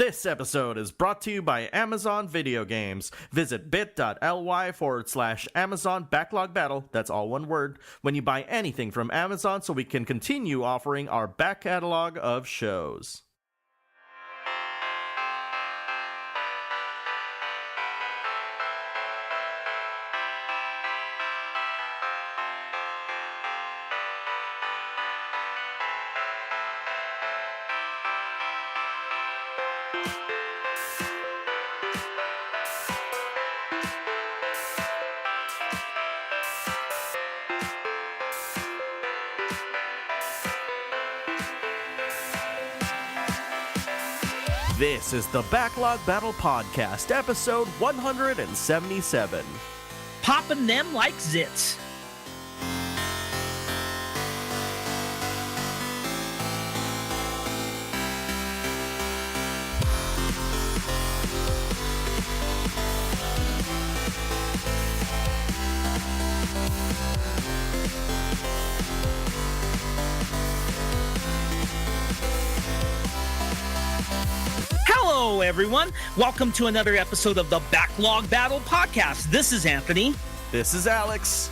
This episode is brought to you by Amazon Video Games. Visit bit.ly/Amazon Backlog Battle, that's all one word, when you buy anything from Amazon so we can continue offering our back catalog of shows. This is the Backlog Battle Podcast, episode 177. Poppin' them like zits. Hello, everyone. Welcome to another episode of the Backlog Battle Podcast. This is Anthony. This is Alex.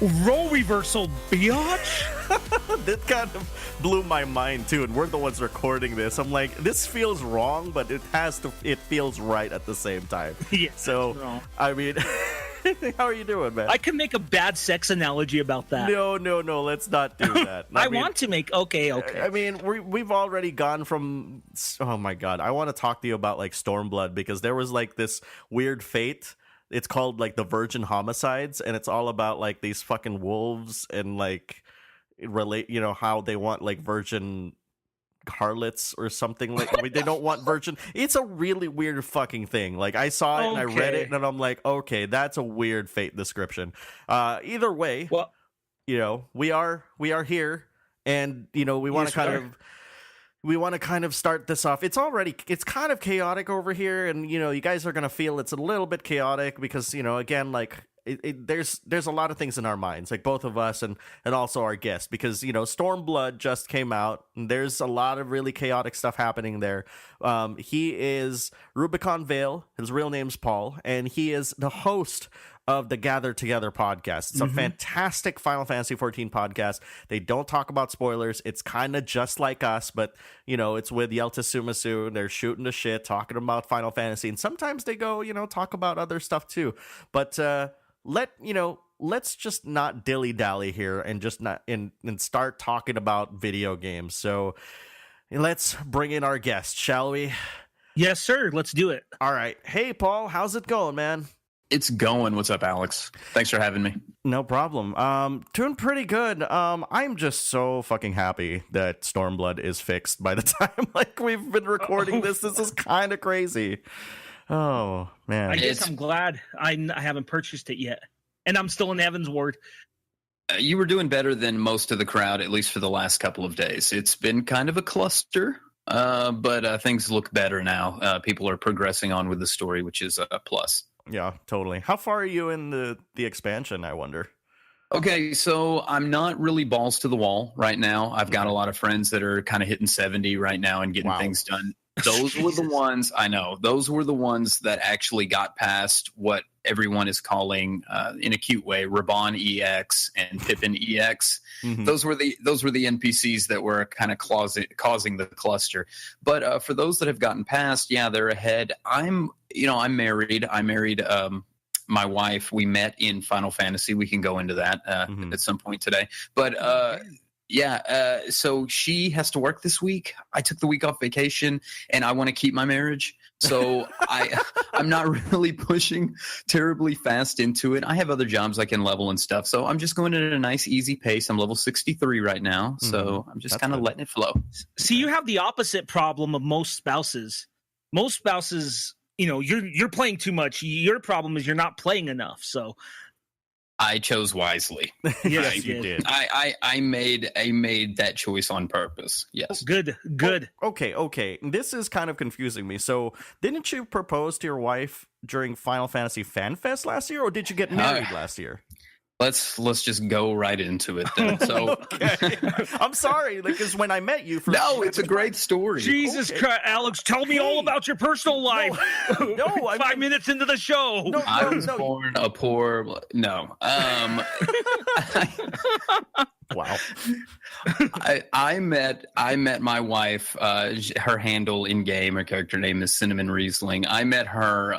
Role reversal, biatch. That kind of blew my mind, too, and we're the ones recording this. I'm like, this feels wrong, but it feels right at the same time. Yeah, so, I mean, how are you doing, man? I can make a bad sex analogy about that. No, let's not do that. I want to make, okay. I mean, we've already gone from, oh my God, I want to talk to you about, like, Stormblood, because there was, like, this weird fate. It's called, like, the Virgin Homicides, and it's all about, like, these fucking wolves and, like, how they want, like, virgin harlots or something. Like, I mean, they don't want virgin. It's a really weird fucking thing. Like, I saw it and I read it, and I'm like, okay, that's a weird fate description. Either way, well, we are here, and, we want to kind of start this off. It's kind of chaotic over here, and you guys are gonna feel it's a little bit chaotic because again, like there's a lot of things in our minds, like both of us and also our guests, because Stormblood just came out and there's a lot of really chaotic stuff happening there. He is RubiconVale, his real name's Paul, and he is the host of the Gather Together podcast. It's a fantastic Final Fantasy XIV podcast. They don't talk about spoilers. It's kind of just like us, but it's with Yelta Sumasu. They're shooting the shit, talking about Final Fantasy, and sometimes they go, talk about other stuff too. But let's just not dilly-dally here and just not and start talking about video games. So let's bring in our guest, shall we? Yes, sir. Let's do it. All right. Hey, Paul, how's it going, man? It's going. What's up, Alex? Thanks for having me. No problem. Doing pretty good. I'm just so fucking happy that Stormblood is fixed by the time like we've been recording this. This is kind of crazy. Oh, man. I guess I'm glad I haven't purchased it yet. And I'm still in Evan's ward. You were doing better than most of the crowd, at least for the last couple of days. It's been kind of a cluster, but things look better now. People are progressing on with the story, which is a plus. Yeah, totally. How far are you in the expansion, I wonder? Okay, so I'm not really balls to the wall right now. I've got a lot of friends that are kind of hitting 70 right now and getting things done. Those were the ones, I know, those were the ones that actually got past what everyone is calling, in a cute way, Raban EX and Pippin EX. Mm-hmm. Those were the NPCs that were kind of causing the cluster. But for those that have gotten past, yeah, they're ahead. I'm married. I married my wife. We met in Final Fantasy. We can go into that at some point today. But so she has to work this week. I took the week off vacation, and I want to keep my marriage. So I'm not really pushing terribly fast into it. I have other jobs I can level and stuff. So I'm just going at a nice, easy pace. I'm level 63 right now. So I'm just kind of letting it flow. See, you have the opposite problem of most spouses. Most spouses, you're playing too much. Your problem is you're not playing enough. So I chose wisely. Yes, you did. I made that choice on purpose. Yes. Good. Okay. This is kind of confusing me. So, didn't you propose to your wife during Final Fantasy Fan Fest last year, or did you get married last year? Let's just go right into it then. So, okay. I'm sorry, because when I met you, no, it's a great story. Jesus Christ, Alex, tell me all about your personal life. No, 5 minutes into the show. No, I was born a poor. No. Wow. I met my wife. Her handle in game, her character name is Cinnamon Riesling. I met her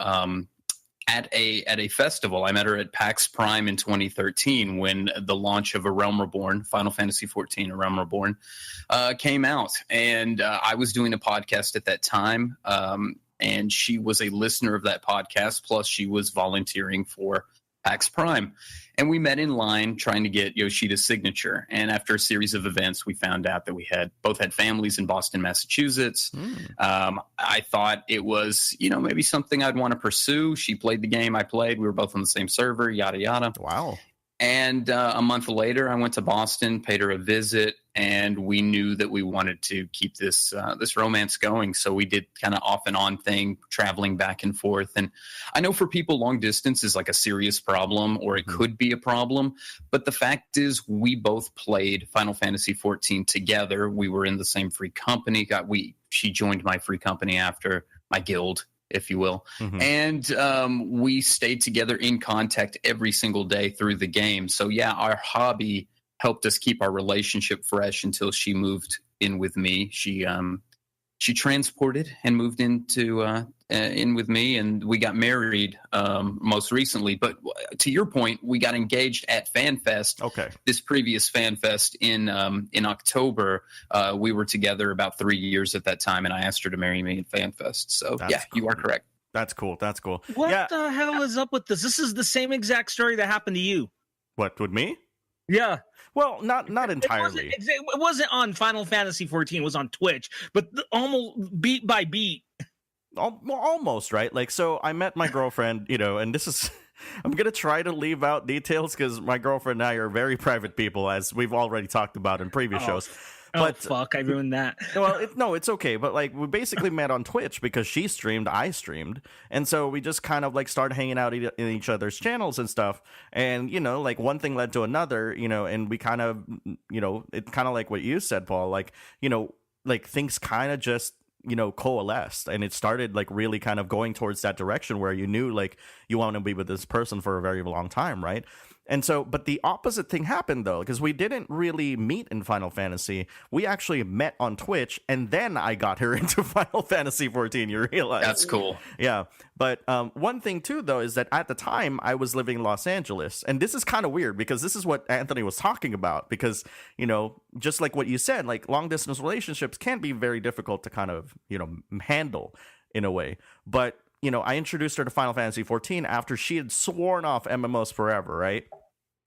at a festival. I met her at PAX Prime in 2013 when the launch of A Realm Reborn, Final Fantasy XIV, A Realm Reborn, came out, and I was doing a podcast at that time. And she was a listener of that podcast. Plus, she was volunteering for PAX Prime. And we met in line trying to get Yoshida's signature. And after a series of events, we found out that we both had families in Boston, Massachusetts. I thought it was, maybe something I'd want to pursue. She played the game I played. We were both on the same server, yada, yada. Wow. And a month later, I went to Boston, paid her a visit, and we knew that we wanted to keep this romance going. So we did kind of off and on thing, traveling back and forth. And I know for people, long distance is like a serious problem, or it could be a problem. But the fact is, we both played Final Fantasy XIV together. We were in the same free company. She joined my free company after my guild, if you will. And we stayed together in contact every single day through the game. So yeah, our hobby helped us keep our relationship fresh until she moved in with me. She transported and moved in with me, and we got married most recently. But to your point, we got engaged at FanFest. Okay. This previous FanFest in October. We were together about 3 years at that time, and I asked her to marry me at FanFest. So cool. You are correct. That's cool. What the hell is up with this? This is the same exact story that happened to you. What, with me? Yeah. Well, not entirely. It wasn't on Final Fantasy XIV. It was on Twitch, but almost beat by beat. Almost, right? Like, so I met my girlfriend, and this is, I'm going to try to leave out details because my girlfriend and I are very private people, as we've already talked about in previous shows. But fuck, I ruined that. Well, it's okay. But like, we basically met on Twitch because she streamed, I streamed. And so we just kind of like started hanging out in each other's channels and stuff. And, like one thing led to another, and we kind of, it kind of like what you said, Paul, like, like things kind of just, coalesced, and it started like really kind of going towards that direction where you knew like you want to be with this person for a very long time, right? And so, but the opposite thing happened though, because we didn't really meet in Final Fantasy. We actually met on Twitch, and then I got her into Final Fantasy XIV. You realize? That's cool. Yeah. But one thing too, though, is that at the time I was living in Los Angeles, and this is kind of weird because this is what Anthony was talking about. Because just like what you said, like long distance relationships can be very difficult to kind of handle in a way. But I introduced her to Final Fantasy XIV after she had sworn off MMOs forever, right?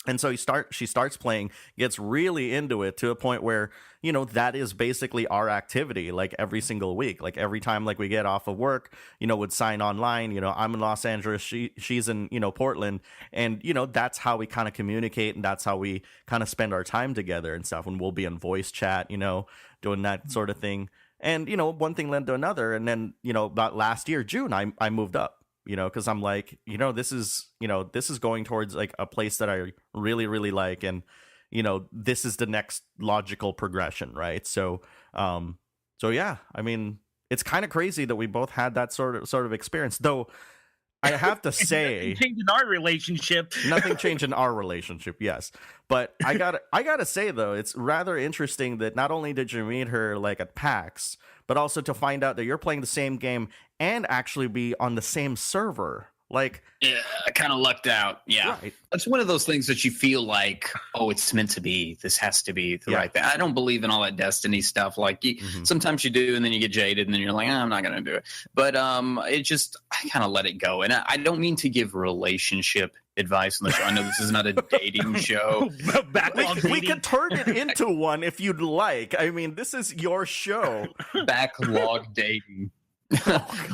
And so she starts playing, gets really into it to a point where, that is basically our activity, like every single week. Like every time like we get off of work, would sign online, I'm in Los Angeles, she's in, Portland. And, that's how we kind of communicate, and that's how we kind of spend our time together and stuff. And we'll be in voice chat, doing that sort of thing. And, one thing led to another. And then, about last year, June, I moved up. Because I'm like, this is going towards like a place that I really, really like. And, this is the next logical progression. Right. So yeah, I mean, it's kind of crazy that we both had that sort of experience, though. I have to say, nothing changed in our relationship. Nothing changed in our relationship. Yes. But I gotta say though, it's rather interesting that not only did you meet her like at PAX, but also to find out that you're playing the same game and actually be on the same server. Like, yeah, I kind of lucked out. Yeah. Right. It's one of those things that you feel like, oh, it's meant to be. This has to be the right thing. I don't believe in all that destiny stuff. Like sometimes you do, and then you get jaded, and then you're like, I'm not going to do it. But I kind of let it go. And I don't mean to give relationship advice on the show. I know this is not a dating show. We could turn it into one if you'd like. I mean, this is your show. Backlog dating.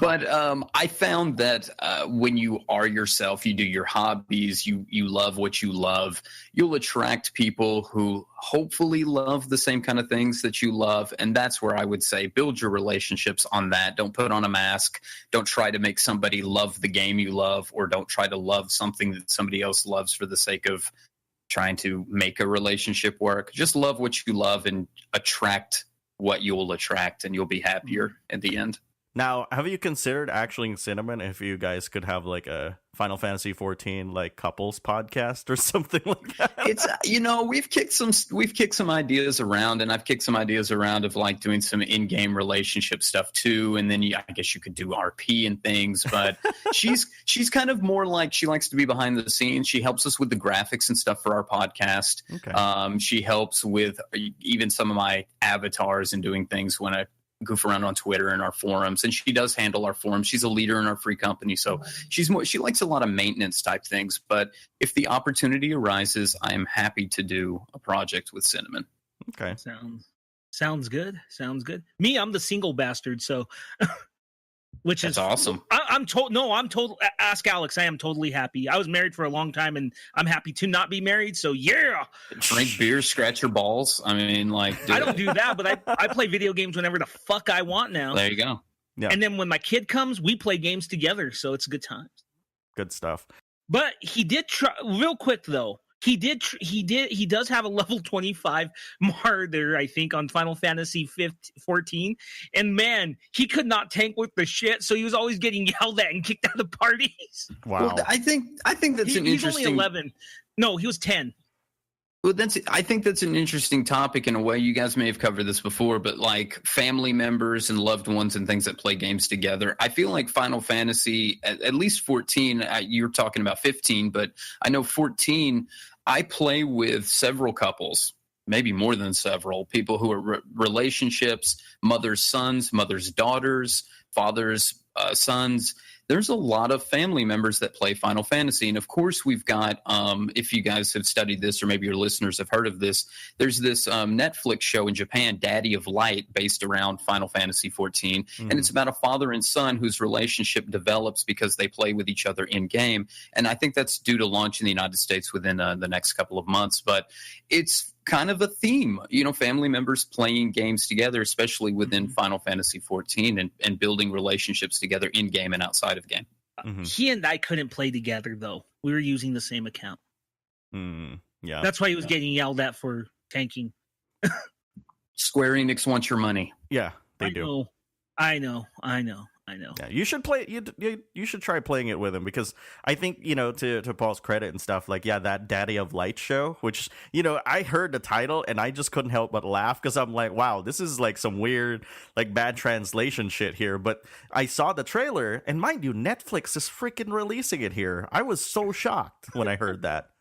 But I found that when you are yourself, you do your hobbies, you love what you love, you'll attract people who hopefully love the same kind of things that you love. And that's where I would say build your relationships on that. Don't put on a mask. Don't try to make somebody love the game you love, or don't try to love something that somebody else loves for the sake of trying to make a relationship work. Just love what you love and attract what you'll attract, and you'll be happier at the end. Now, have you considered actually, Cinnamon, if you guys could have like a Final Fantasy XIV like couples podcast or something like that? It's we've kicked some ideas around, and I've kicked some ideas around of like doing some in-game relationship stuff too, and then I guess you could do RP and things. But she's kind of more like, she likes to be behind the scenes. She helps us with the graphics and stuff for our podcast. Okay. She helps with even some of my avatars and doing things when I goof around on Twitter and our forums, and she does handle our forums. She's a leader in our free company, so she likes a lot of maintenance type things. But if the opportunity arises, I am happy to do a project with Cinnamon. Okay, sounds good. Me, I'm the single bastard, so which That's is awesome. I'm told. Ask Alex. I am totally happy. I was married for a long time, and I'm happy to not be married. So yeah, drink beer, scratch your balls. I mean, like, I don't do that, but I play video games whenever the fuck I want now. There you go. Yeah. And then when my kid comes, we play games together, so it's good times. Good stuff. But he did try real quick though. He does have a level 25 martyr, I think, on Final Fantasy XIV. And man, he could not tank with the shit, so he was always getting yelled at and kicked out of parties. Wow. Well, I think that's an interesting. He's only 11. No, he was 10. Well, I think that's an interesting topic in a way. You guys may have covered this before, but like family members and loved ones and things that play games together. I feel like Final Fantasy, at least 14, you're talking about 15, but I know 14, I play with several couples, maybe more than several, people who are relationships, mother's sons, mother's daughters, father's sons. There's a lot of family members that play Final Fantasy. And of course, we've got, if you guys have studied this, or maybe your listeners have heard of this, there's this Netflix show in Japan, Daddy of Light, based around Final Fantasy XIV. And it's about a father and son whose relationship develops because they play with each other in game. And I think that's due to launch in the United States within the next couple of months. But it's kind of a theme, family members playing games together, especially within Final Fantasy XIV, and building relationships together in game and outside of game. He and I couldn't play together though. We were using the same account. Yeah, that's why he was getting yelled at for tanking. Square Enix wants your money. Yeah, they do. I know. Yeah, you should play. You should try playing it with him, because I think, to Paul's credit and stuff, like, that Daddy of Light show, which, I heard the title and I just couldn't help but laugh, because I'm like, wow, this is like some weird, like, bad translation shit here. But I saw the trailer, and mind you, Netflix is freaking releasing it here. I was so shocked when I heard that.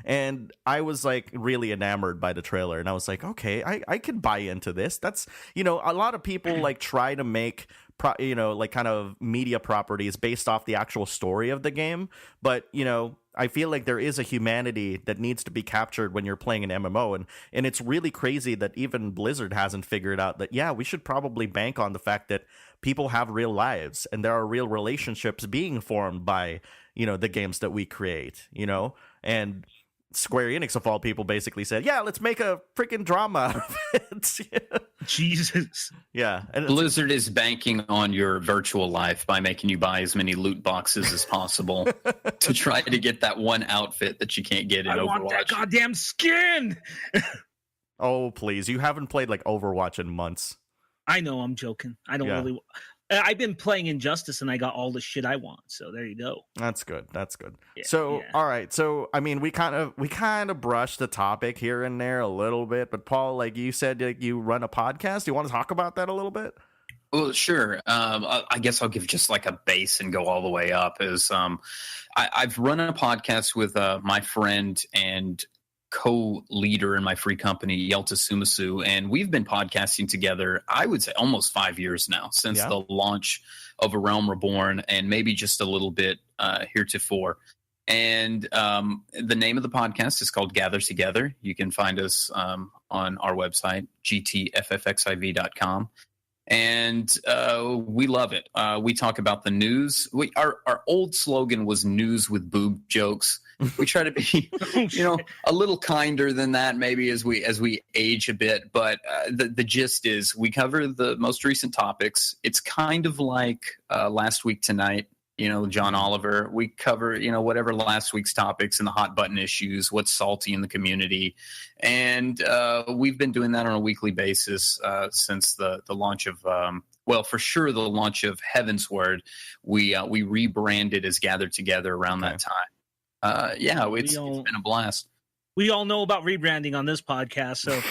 And I was like really enamored by the trailer, and I was like, okay, I can buy into this. That's, a lot of people like try to make like kind of media properties based off the actual story of the game, but I feel like there is a humanity that needs to be captured when you're playing an MMO, and it's really crazy that even Blizzard hasn't figured out that, we should probably bank on the fact that people have real lives and there are real relationships being formed by the games that we create, and Square Enix, of all people, basically said, let's make a freaking drama out of it. Jesus. Yeah. And Blizzard is banking on your virtual life by making you buy as many loot boxes as possible to try to get that one outfit that you can't get in Overwatch. I want that goddamn skin! Oh, please. You haven't played like Overwatch in months. I know, I'm joking. I don't really... I've been playing Injustice, and I got all the shit I want. So there you go. That's good. Yeah, so, all right. So, I mean, we kind of brushed the topic here and there a little bit. But Paul, like you said, you run a podcast. Do you want to talk about that a little bit? Well, sure. I guess I'll give just like a base and go all the way up. I've run a podcast with my friend and co-leader in my free company, Yelta Sumasu, and we've been podcasting together, I would say almost 5 years now, since the launch of A Realm Reborn, and maybe just a little bit heretofore. And the name of the podcast is called Gather Together. You can find us on our website, gtffxiv.com. And we love it. We talk about the news. Our old slogan was news with boob jokes. We try to be, a little kinder than that, maybe as we age a bit. But the gist is we cover the most recent topics. It's kind of like Last Week Tonight John Oliver. We cover, whatever last week's topics and the hot button issues, what's salty in the community. And we've been doing that on a weekly basis since the launch of, for sure the launch of Heaven's Word. We rebranded as Gathered Together around that time. It's been a blast. We all know about rebranding on this podcast, so...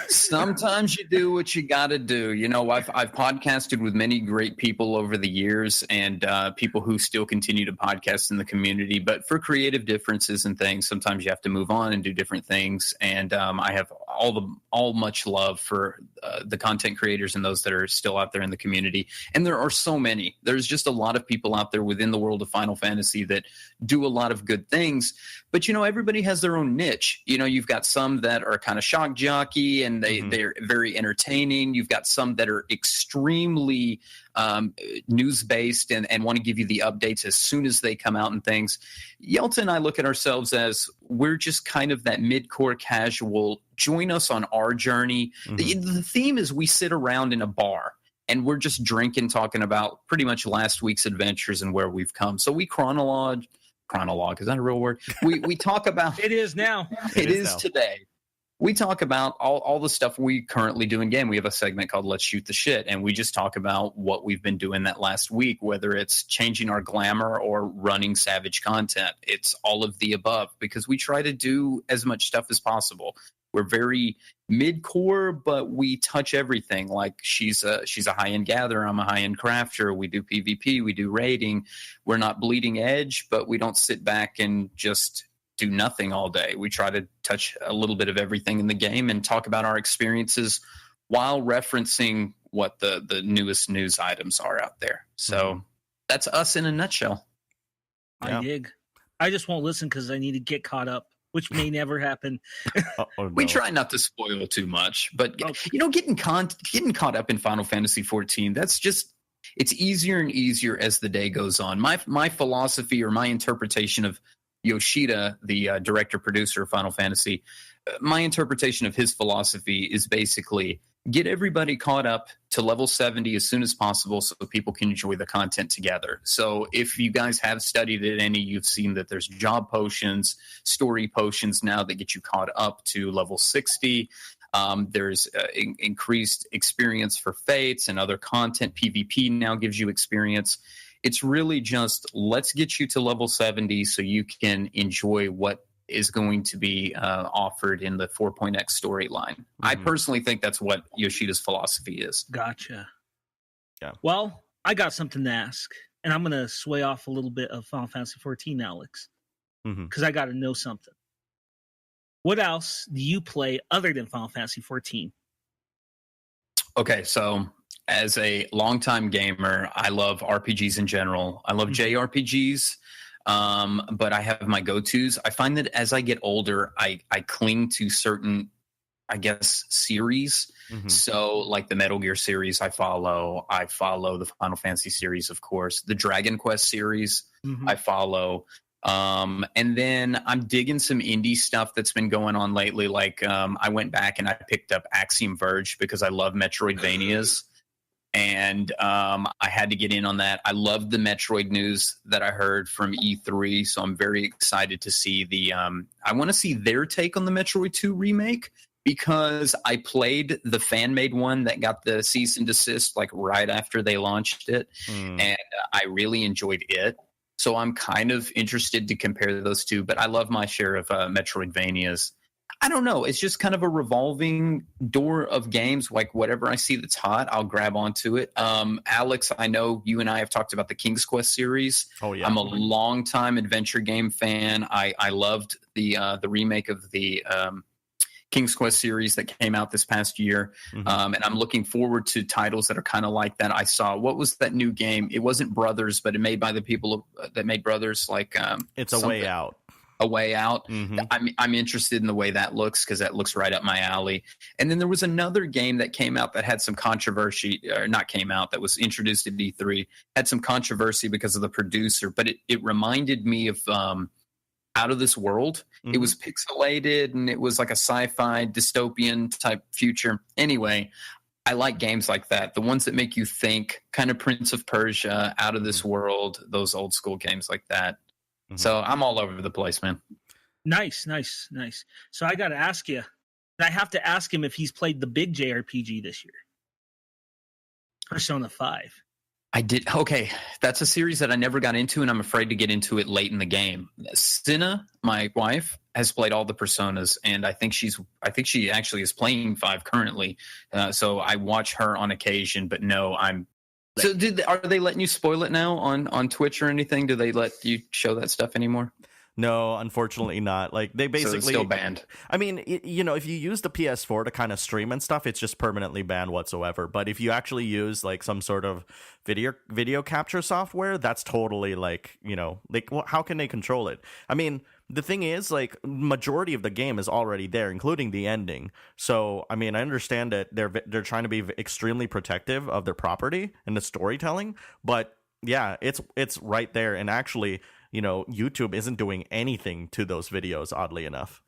Sometimes you do what you got to do. I've podcasted with many great people over the years, and people who still continue to podcast in the community. But for creative differences and things, sometimes you have to move on and do different things. And I have all much love for the content creators and those that are still out there in the community. And there are so many. There's just a lot of people out there within the world of Final Fantasy that do a lot of good things. But everybody has their own niche. You've got some that are kind of shock jockey and they're very entertaining. You've got some that are extremely news-based and want to give you the updates as soon as they come out and things. Yelta and I look at ourselves as we're just kind of that mid-core casual. Join us on our journey. The theme is we sit around in a bar and we're just drinking, talking about pretty much last week's adventures and where we've come. So we chronologue, is that a real word? We talk about... It is now. It is today. We talk about all the stuff we currently do in game. We have a segment called Let's Shoot the Shit, and we just talk about what we've been doing that last week, whether it's changing our glamour or running savage content. It's all of the above because we try to do as much stuff as possible. We're very mid-core, but we touch everything. Like she's a high-end gatherer, I'm a high-end crafter. We do PvP, we do raiding. We're not bleeding edge, but we don't sit back and just do nothing all day. We try to touch a little bit of everything in the game and talk about our experiences while referencing what the newest news items are out there. So that's us in a nutshell. I dig. I just won't listen because I need to get caught up, which may never happen. No. We try not to spoil too much, but getting caught up in Final Fantasy XIV, that's just, it's easier and easier as the day goes on. My philosophy or my interpretation of Yoshida, the director-producer of Final Fantasy, my interpretation of his philosophy is basically get everybody caught up to level 70 as soon as possible so people can enjoy the content together. So if you guys have studied it any, you've seen that there's job potions, story potions now that get you caught up to level 60. There's increased experience for fates and other content. PvP now gives you experience. It's really just let's get you to level 70 so you can enjoy what is going to be offered in the 4.x storyline. I personally think that's what Yoshida's philosophy is. Gotcha. Yeah. Well, I got something to ask, and I'm going to sway off a little bit of Final Fantasy XIV, Alex, because I got to know something. What else do you play other than Final Fantasy XIV? Okay, so as a longtime gamer, I love RPGs in general. I love JRPGs, but I have my go-tos. I find that as I get older, I cling to certain, I guess, series. So like the Metal Gear series I follow the Final Fantasy series, of course, the Dragon Quest series I follow. And then I'm digging some indie stuff that's been going on lately. Like I went back and I picked up Axiom Verge because I love Metroidvanias. And I had to get in on that. I loved the Metroid news that I heard from E3, so I'm very excited to see I want to see their take on the Metroid 2 remake, because I played the fan-made one that got the cease and desist like right after they launched it, and I really enjoyed it. So I'm kind of interested to compare those two, but I love my share of Metroidvanias. I don't know. It's just kind of a revolving door of games. Like whatever I see that's hot, I'll grab onto it. Alex, I know you and I have talked about the King's Quest series. Oh yeah, I'm a longtime adventure game fan. I loved the remake of the King's Quest series that came out this past year, and I'm looking forward to titles that are kind of like that. I saw, what was that new game? It wasn't Brothers, but it made by the people that made Brothers. Like it's A Way Out. A Way Out. I'm interested in the way that looks, because that looks right up my alley. And then there was another game that came out that had some controversy, or not came out, that was introduced at E3, had some controversy because of the producer, but it reminded me of Out of This World. It was pixelated and it was like a sci-fi dystopian type future. Anyway, I like games like that, the ones that make you think, kind of Prince of Persia, Out of This World, those old school games like that. Mm-hmm. So I'm all over the place, man. Nice. So I got to ask you, I have to ask him if he's played the big JRPG this year. Persona 5. I did. Okay, that's a series that I never got into, and I'm afraid to get into it late in the game. Cinna, my wife, has played all the Personas, and I think she actually is playing 5 currently. So I watch her on occasion, but no, I'm. So are they letting you spoil it now on Twitch or anything? Do they let you show that stuff anymore? No, unfortunately not. Like they basically so it's still banned. I mean, if you use the PS4 to kind of stream and stuff, it's just permanently banned whatsoever. But if you actually use like some sort of video capture software, that's totally like, how can they control it? I mean, the thing is, like, majority of the game is already there, including the ending. So, I mean, I understand that they're trying to be extremely protective of their property and the storytelling, but yeah, it's right there. And actually, YouTube isn't doing anything to those videos, oddly enough.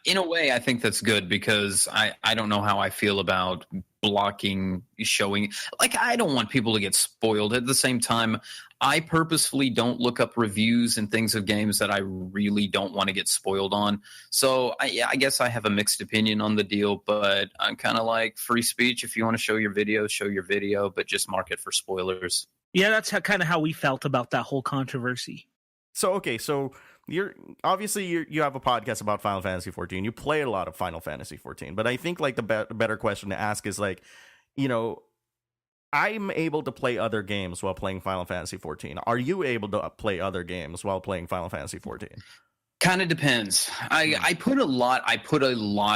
In a way, I think that's good because I don't know how I feel about blocking showing. Like, I don't want people to get spoiled. At the same time, I purposefully don't look up reviews and things of games that I really don't want to get spoiled on. So I guess I have a mixed opinion on the deal, but I'm kind of like free speech. If you want to show your video, but just mark it for spoilers. Yeah, that's kind of how we felt about that whole controversy. So, okay, you have a podcast about Final Fantasy XIV. You play a lot of Final Fantasy XIV, but I think like the better question to ask is like, I'm able to play other games while playing Final Fantasy XIV. Are you able to play other games while playing Final Fantasy XIV? Kind of depends. I put a lot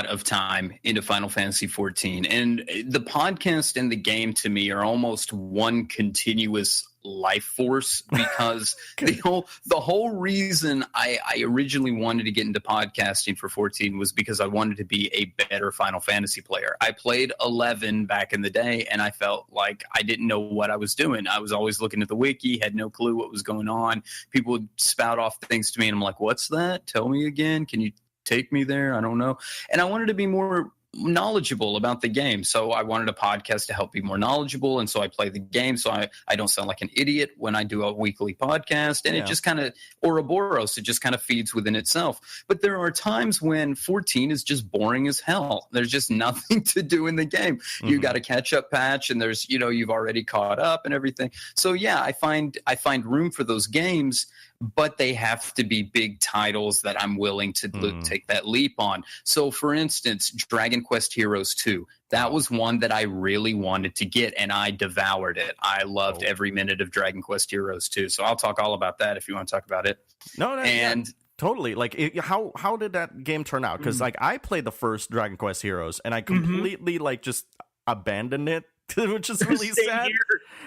of time into Final Fantasy XIV, and the podcast and the game to me are almost one continuous life force because the whole reason I originally wanted to get into podcasting for 14 was because I wanted to be a better Final Fantasy player. I played 11 back in the day, and I felt like I didn't know what I was doing. I was always looking at the wiki, had no clue what was going on. People would spout off things to me, and I'm like, what's that? Tell me again. Can you take me there? I don't know. And I wanted to be more knowledgeable about the game, so I wanted a podcast to help be more knowledgeable, and so I play the game so I don't sound like an idiot when I do a weekly podcast, and it just kind of Ouroboros, it just kind of feeds within itself. But there are times when 14 is just boring as hell. There's just nothing to do in the game. You got a catch-up patch, and there's you've already caught up and everything. So yeah, I find room for those games, but they have to be big titles that I'm willing to take that leap on. So, for instance, Dragon Quest Heroes 2, that was one that I really wanted to get, and I devoured it. I loved every minute of Dragon Quest Heroes 2. So I'll talk all about that if you want to talk about it. Totally. Like, how did that game turn out? Because like I played the first Dragon Quest Heroes, and I completely like just abandoned it, which is really sad.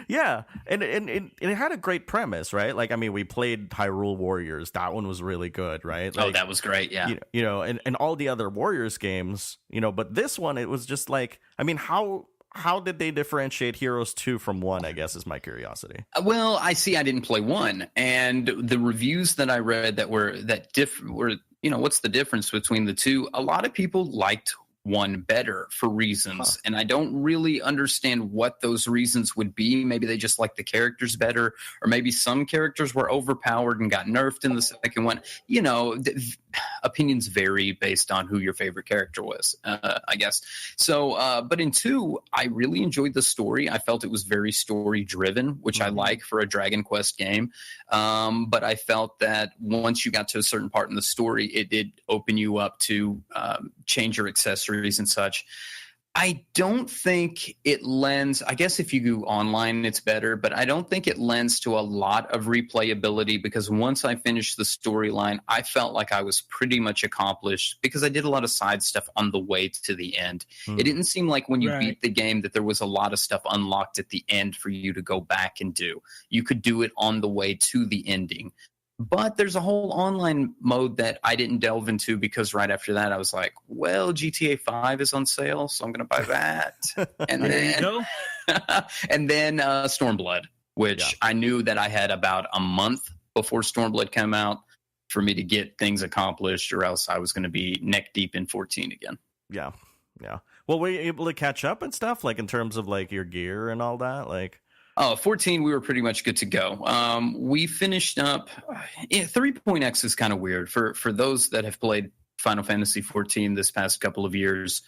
Yeah, and it had a great premise, right? Like, I mean, we played Hyrule Warriors. That one was really good, right? Like, that was great, yeah. And all the other Warriors games, but this one, it was just like, I mean, how did they differentiate Heroes 2 from 1, I guess, is my curiosity. Well, I didn't play 1, and the reviews that I read were what's the difference between the two? A lot of people liked 1 better for reasons, and I don't really understand what those reasons would be. Maybe they just like the characters better, or maybe some characters were overpowered and got nerfed in the second one. Opinions vary based on who your favorite character was, I guess. So, but in 2, I really enjoyed the story. I felt it was very story driven, which I like for a Dragon Quest game. But I felt that once you got to a certain part in the story, it did open you up to change your accessories and such. I don't think it lends, I guess if you go online, it's better, but I don't think it lends to a lot of replayability, because once I finished the storyline, I felt like I was pretty much accomplished because I did a lot of side stuff on the way to the end. It didn't seem like when you beat the game that there was a lot of stuff unlocked at the end for you to go back and do. You could do it on the way to the ending. But there's a whole online mode that I didn't delve into because right after that I was like, well, GTA 5 is on sale, so I'm going to buy that. And then Stormblood, which I knew that I had about a month before Stormblood came out for me to get things accomplished, or else I was going to be neck deep in 14 again. Yeah. Well, were you able to catch up and stuff, like in terms of like your gear and all that? Like, 14, we were pretty much good to go. We finished up. 3.x is kind of weird for those that have played Final Fantasy XIV this past couple of years.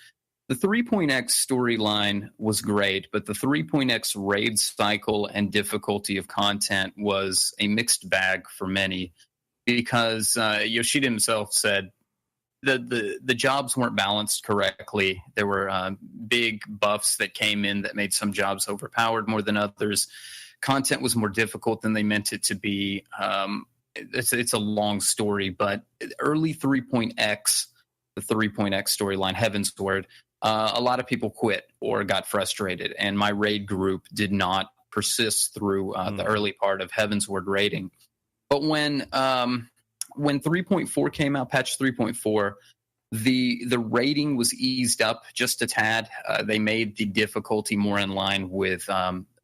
The 3.x storyline was great, but the 3.x raid cycle and difficulty of content was a mixed bag for many, because Yoshida himself said the jobs weren't balanced correctly. There were big buffs that came in that made some jobs overpowered more than others. Content was more difficult than they meant it to be. It's a long story, but early 3.x, the 3.x storyline, Heaven's Word, a lot of people quit or got frustrated, and my raid group did not persist through the early part of Heaven's Word raiding. But when 3.4 came out, patch 3.4, the rating was eased up just a tad. They made the difficulty more in line with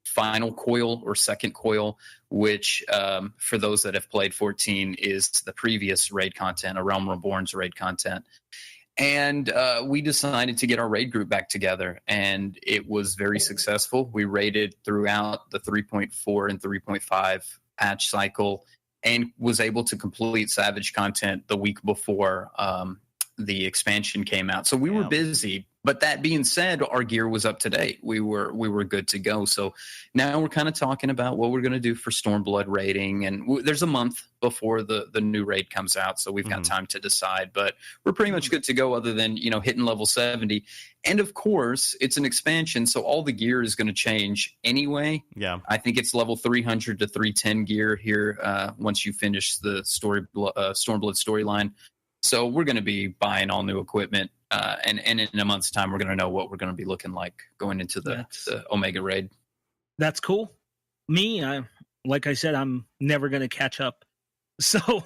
Final Coil or Second Coil, which for those that have played 14 is the previous raid content, A Realm Reborn's raid content. And we decided to get our raid group back together, and it was very successful. We raided throughout the 3.4 and 3.5 patch cycle, and was able to complete Savage content the week before the expansion came out. So we were busy. But that being said, our gear was up to date. We were good to go. So now we're kind of talking about what we're going to do for Stormblood raiding. And there's a month before the new raid comes out, so we've got time to decide. But we're pretty much good to go, other than hitting level 70. And of course, it's an expansion, so all the gear is going to change anyway. Yeah, I think it's level 300 to 310 gear here once you finish the Stormblood storyline. So we're going to be buying all new equipment. And in a month's time, we're going to know what we're going to be looking like going into the Omega raid. That's cool. Me, like I said, I'm never going to catch up. So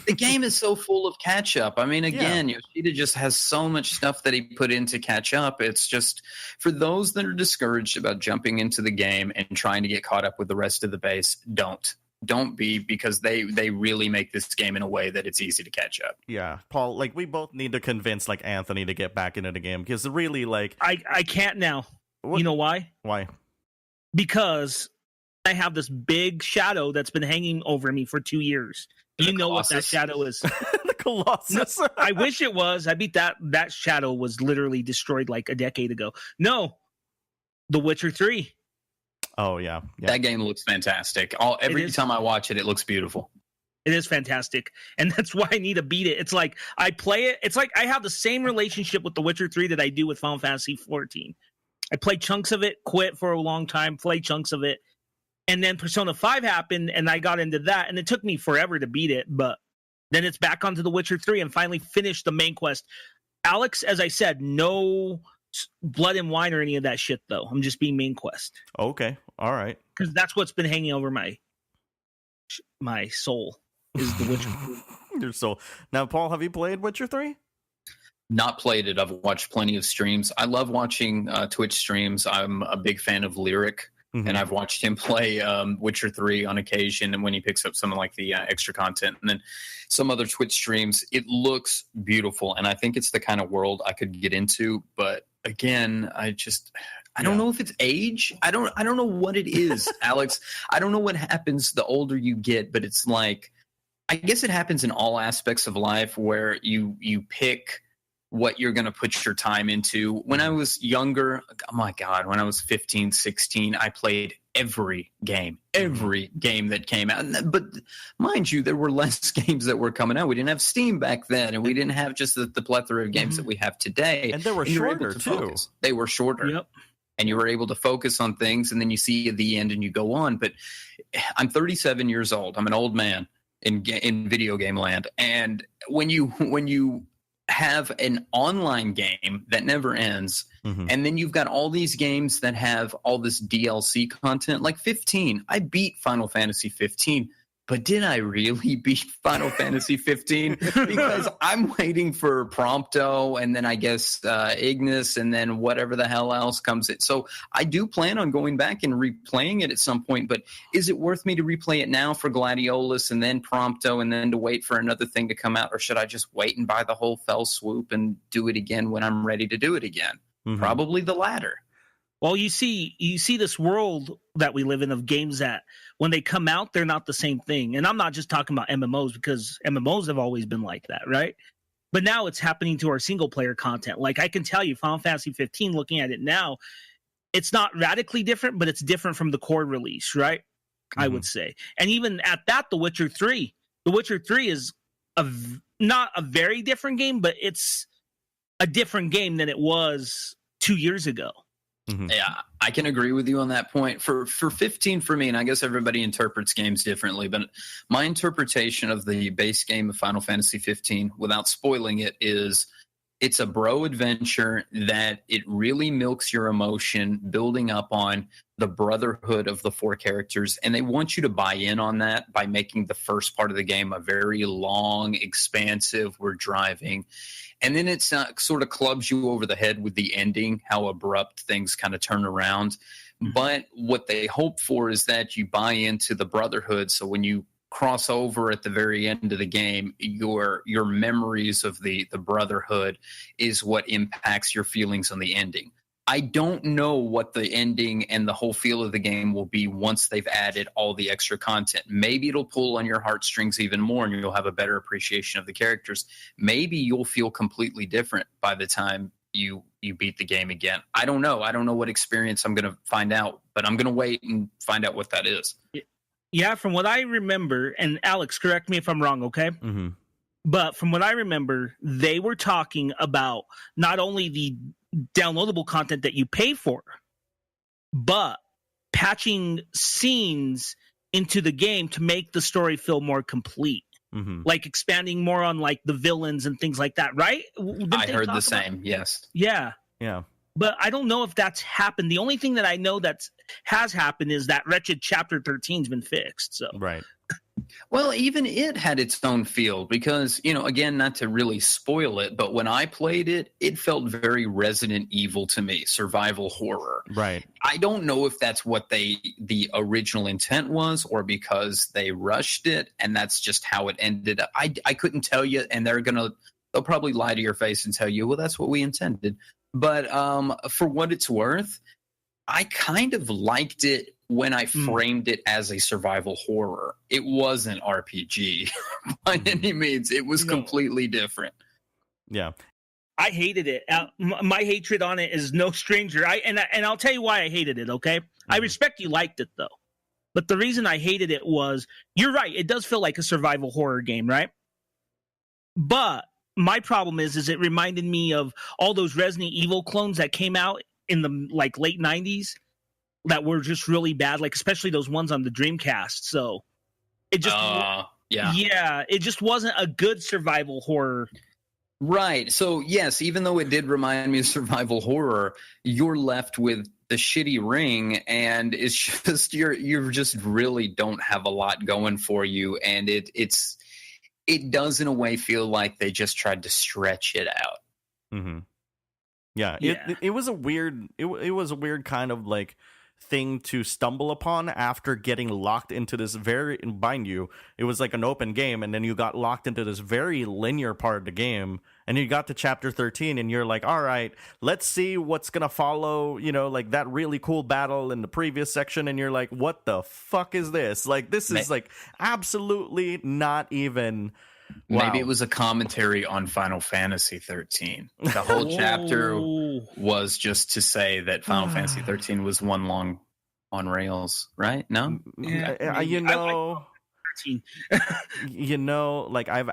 the game is so full of catch up. I mean, again, Yoshida just has so much stuff that he put in to catch up. It's just for those that are discouraged about jumping into the game and trying to get caught up with the rest of the base, don't be, because they really make this game in a way that it's easy to catch up. Yeah, Paul, like we both need to convince like Anthony to get back into the game, because really, like, I can't now. What? You know why? Why? Because I have this big shadow that's been hanging over me for 2 years. You know what that shadow is? The Colossus. No, I wish it was. I beat that shadow was literally destroyed like a decade ago. No, The Witcher 3. Oh yeah. That game looks fantastic. Every time I watch it, it looks beautiful. It is fantastic, and that's why I need to beat it. It's like I play it. It's like I have the same relationship with The Witcher 3 that I do with Final Fantasy XIV. I played chunks of it, quit for a long time, played chunks of it, and then Persona 5 happened, and I got into that, and it took me forever to beat it, but then it's back onto The Witcher 3 and finally finished the main quest. Alex, as I said, no blood and wine or any of that shit, though. I'm just being main quest. Okay, all right. Because that's what's been hanging over my soul, is The Witcher 3. Your soul. Now, Paul, have you played Witcher 3? Not played it. I've watched plenty of streams. I love watching Twitch streams. I'm a big fan of Lyric, and I've watched him play Witcher 3 on occasion, and when he picks up some of like the extra content, and then some other Twitch streams. It looks beautiful, and I think it's the kind of world I could get into, but again, I don't know if it's age. I don't know what it is, Alex. I don't know what happens the older you get, but it's like, I guess it happens in all aspects of life where you pick what you're going to put your time into. When I was younger, oh my God, when I was 15, 16, I played every game that came out. But mind you, there were less games that were coming out. We didn't have Steam back then, and we didn't have just the plethora of games that we have today. And they were shorter, too. They were shorter. Yep. And you were able to focus on things, and then you see at the end and you go on. But I'm 37 years old. I'm an old man in video game land. And when you have an online game that never ends, and then you've got all these games that have all this DLC content, like 15. I beat Final Fantasy 15, but did I really beat Final Fantasy 15? Because I'm waiting for Prompto, and then I guess Ignis, and then whatever the hell else comes in. So I do plan on going back and replaying it at some point, but is it worth me to replay it now for Gladiolus and then Prompto and then to wait for another thing to come out? Or should I just wait and buy the whole fell swoop and do it again when I'm ready to do it again? Mm-hmm. Probably the latter. Well, you see this world that we live in of games that when they come out, they're not the same thing. And I'm not just talking about MMOs, because MMOs have always been like that, right? But now it's happening to our single player content. Like, I can tell you, Final Fantasy XV, looking at it now, it's not radically different, but it's different from the core release, right? I would say. And even at that, The Witcher 3 is not a very different game, but it's a different game than it was 2 years ago. Mm-hmm. Yeah, I can agree with you on that point. For 15, for me, and I guess everybody interprets games differently, but my interpretation of the base game of Final Fantasy 15, without spoiling it, is it's a bro adventure that it really milks your emotion, building up on the brotherhood of the four characters, and they want you to buy in on that by making the first part of the game a very long, expansive, we're driving. And then it sort of clubs you over the head with the ending, how abrupt things kind of turn around. But what they hope for is that you buy into the brotherhood. So when you cross over at the very end of the game, your memories of the brotherhood is what impacts your feelings on the ending. I don't know what the ending and the whole feel of the game will be once they've added all the extra content. Maybe it'll pull on your heartstrings even more and you'll have a better appreciation of the characters. Maybe you'll feel completely different by the time you beat the game again. I don't know. I don't know what experience I'm going to find out, but I'm going to wait and find out what that is. Yeah, from what I remember, and Alex, correct me if I'm wrong, okay? Mm-hmm. But from what I remember, they were talking about not only the downloadable content that you pay for, but patching scenes into the game to make the story feel more complete. Mm-hmm. Like expanding more on like the villains and things like that, right? I heard the same, yes. Yeah. Yeah. But I don't know if that's happened. The only thing that I know that has happened is that wretched Chapter 13's been fixed. So Right. Well, even it had its own feel because, again, not to really spoil it, but when I played it, it felt very Resident Evil to me, survival horror. Right. I don't know if that's what the original intent was or because they rushed it and that's just how it ended up. I couldn't tell you, and they'll probably lie to your face and tell you, well, that's what we intended. But for what it's worth, I kind of liked it when I framed it as a survival horror. It wasn't RPG by any means. It was completely different. Yeah. I hated it. My hatred on it is no stranger. And I'll tell you why I hated it, okay? I respect you liked it, though. But the reason I hated it was, you're right, it does feel like a survival horror game, right? But my problem is it reminded me of all those Resident Evil clones that came out in the late 90s that were just really bad, especially those ones on the Dreamcast. So it just it just wasn't a good survival horror. Right. So yes, even though it did remind me of survival horror, you're left with the shitty ring, and it's just you just really don't have a lot going for you, and it does in a way feel like they just tried to stretch it out. Mm-hmm. Yeah. It was a weird. It was a weird kind of thing to stumble upon after getting locked into this mind you, it was like an open game, and then you got locked into this very linear part of the game, and you got to chapter 13 and you're like, all right, let's see what's gonna follow, that really cool battle in the previous section, and you're like, what the fuck is this? This is absolutely not even. Wow. Maybe it was a commentary on Final Fantasy XIII. The whole chapter was just to say that Final Fantasy XIII was one long on rails, right? No? Yeah, I've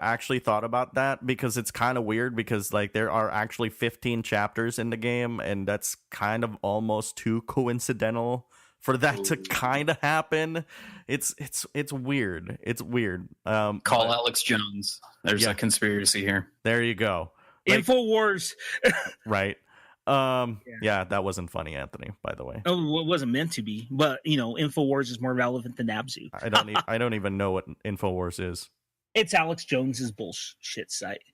actually thought about that because it's kind of weird because there are actually 15 chapters in the game, and that's kind of almost too coincidental for that to kind of happen. It's weird. It's weird. Call Alex Jones. There's a conspiracy here. There you go. InfoWars. Right. Yeah, that wasn't funny, Anthony, by the way. Oh, it wasn't meant to be, but InfoWars is more relevant than Abzu. I don't even know what InfoWars is. It's Alex Jones's bullshit site.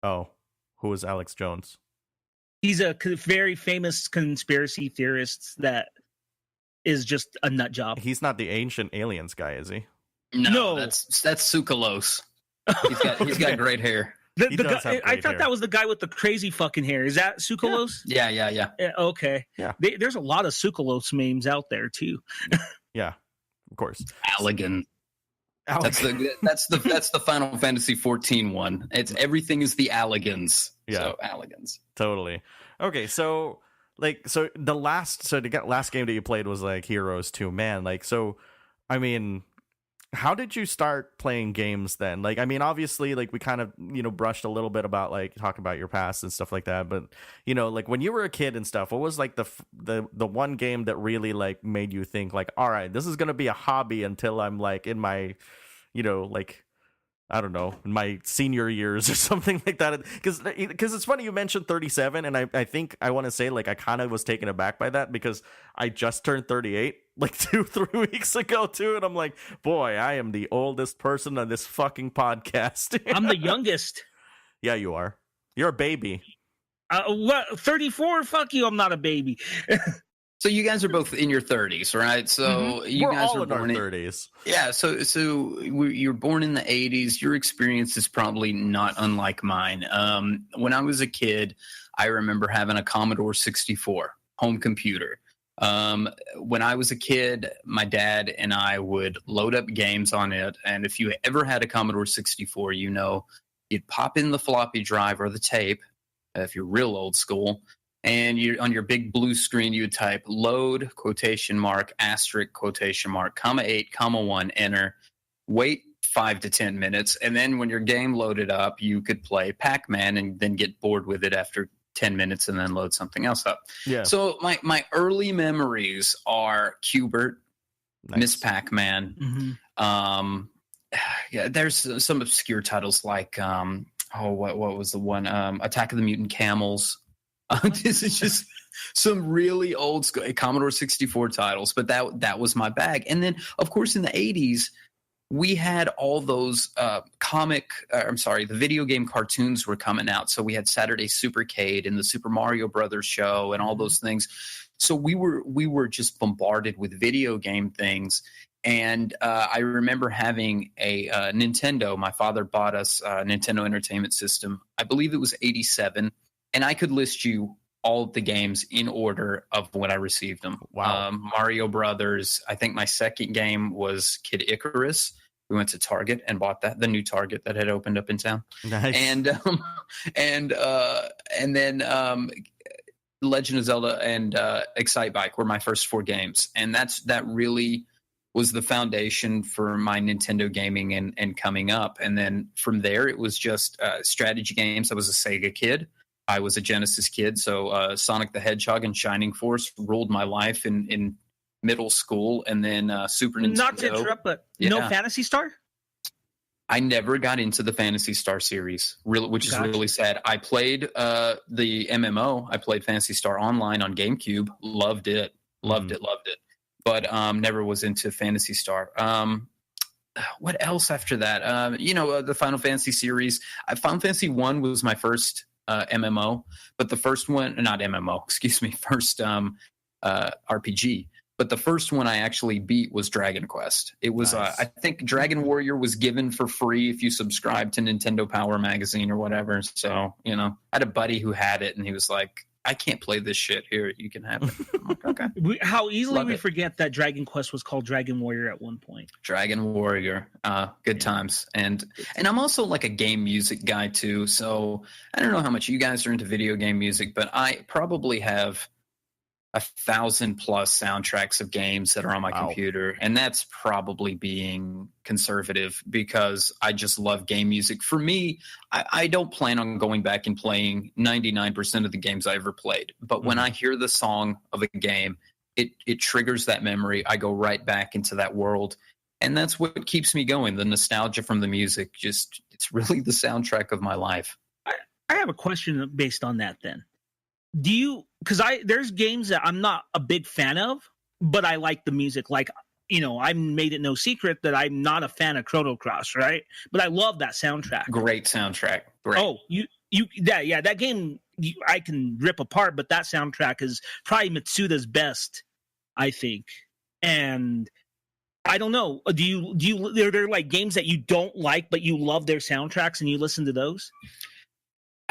Oh, who is Alex Jones? He's a very famous conspiracy theorist that is just a nut job. He's not the ancient aliens guy, is he? No. That's Tsoukalos. He's got great hair. He The does guy, have I great thought hair. that was the guy with the crazy fucking hair. Is that Sukalos? Yeah. Okay. Yeah. There's a lot of Sukalos memes out there too. Yeah, of course. Allegan. That's the Final Fantasy XIV one. It's everything is the Allegans. Yeah. So Allegans. Totally. Okay, so the last game that you played was like Heroes 2. Man, like, so I mean, how did you start playing games then? Like, I mean, obviously, like, we kind of, brushed a little bit about, like, talking about your past and stuff like that. But, like, when you were a kid and stuff, what was, like, the one game that really, like, made you think, like, all right, this is going to be a hobby until I'm, like, in my, like, I don't know, in my senior years or something like that? Because it's funny you mentioned 37, and I think I want to say, like, I kind of was taken aback by that because I just turned 38 like 2-3 weeks ago too, and I'm like, boy, I am the oldest person on this fucking podcast. I'm the youngest. Yeah, you are. You're a baby. What? 34? Fuck you! I'm not a baby. So you guys are both in your 30s, right? So you We're guys all are in our born 30s. Yeah, so you're born in the 80s. Your experience is probably not unlike mine. When I was a kid, I remember having a Commodore 64 home computer. When I was a kid, my dad and I would load up games on it. And if you ever had a Commodore 64, you'd pop in the floppy drive or the tape, if you're real old school. And on your big blue screen, you would type load, quotation mark, asterisk, quotation mark, comma 8, comma 1, enter, wait 5 to 10 minutes. And then when your game loaded up, you could play Pac-Man and then get bored with it after 10 minutes and then load something else up. Yeah. So my early memories are Q*bert, Nice. Miss Pac-Man. Yeah, there's some obscure titles like what was the one? Attack of the Mutant Camels. This is just some really old school Commodore 64 titles, but that was my bag. And then, of course, in the 80s, we had all those the video game cartoons were coming out. So we had Saturday Supercade and the Super Mario Brothers show and all those things. So we were just bombarded with video game things. And I remember having a Nintendo. My father bought us a Nintendo Entertainment System. I believe it was 87. And I could list you all of the games in order of when I received them. Wow. Mario Brothers. I think my second game was Kid Icarus. We went to Target and bought the new Target that had opened up in town. Nice. And then Legend of Zelda and Excite Bike were my first 4 games. And that really was the foundation for my Nintendo gaming and coming up. And then from there, it was just strategy games. I was a Sega kid. I was a Genesis kid, so Sonic the Hedgehog and Shining Force ruled my life in middle school, and then Super Nintendo. Not to interrupt, but no Phantasy Star? I never got into the Phantasy Star series, which is really sad. I played the MMO. I played Phantasy Star Online on GameCube. Loved it. But never was into Phantasy Star. What else after that? The Final Fantasy series. Final Fantasy 1 was my first MMO, but the first one, not MMO, excuse me, first RPG. But the first one I actually beat was Dragon Quest. It was, nice. I think Dragon Warrior was given for free if you subscribed to Nintendo Power Magazine or whatever. So, I had a buddy who had it, and he was like, I can't play this shit. Here, you can have it. I'm like, okay. How easily we forget that Dragon Quest was called Dragon Warrior at one point. Dragon Warrior. Good times. And I'm also like a game music guy too. So I don't know how much you guys are into video game music, but I probably have 1,000+ soundtracks of games that are on my computer. And that's probably being conservative because I just love game music. For me, I don't plan on going back and playing 99% of the games I ever played. But when I hear the song of a game, it triggers that memory. I go right back into that world. And that's what keeps me going. The nostalgia from the music, it's really the soundtrack of my life. I have a question based on that then. Because there's games that I'm not a big fan of, but I like the music. Like, I made it no secret that I'm not a fan of Chrono Cross, right? But I love that soundtrack. Great soundtrack. Great. Oh, that game I can rip apart, but that soundtrack is probably Mitsuda's best, I think. And I don't know. Are there like games that you don't like, but you love their soundtracks and you listen to those?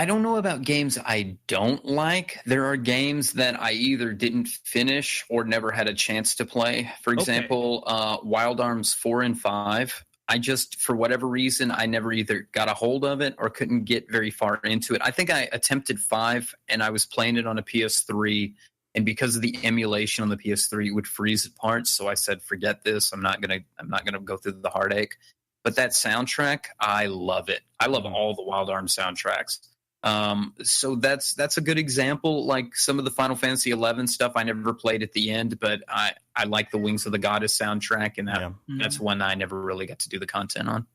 I don't know about games I don't like. There are games that I either didn't finish or never had a chance to play. For example, Wild Arms 4 and 5. I just, for whatever reason, I never either got a hold of it or couldn't get very far into it. I think I attempted 5 and I was playing it on a PS3. And because of the emulation on the PS3, it would freeze at parts. So I said, forget this. I'm not gonna go through the heartache. But that soundtrack, I love it. I love all the Wild Arms soundtracks. So that's a good example. Like some of the Final Fantasy XI stuff I never played at the end, but I like the Wings of the Goddess soundtrack, and that's one I never really got to do the content on.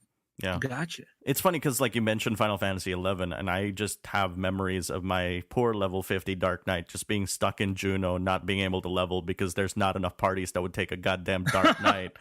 Yeah, gotcha. It's funny because like you mentioned Final Fantasy XI, and I just have memories of my poor level 50 Dark Knight just being stuck in Juno, not being able to level because there's not enough parties that would take a goddamn Dark Knight.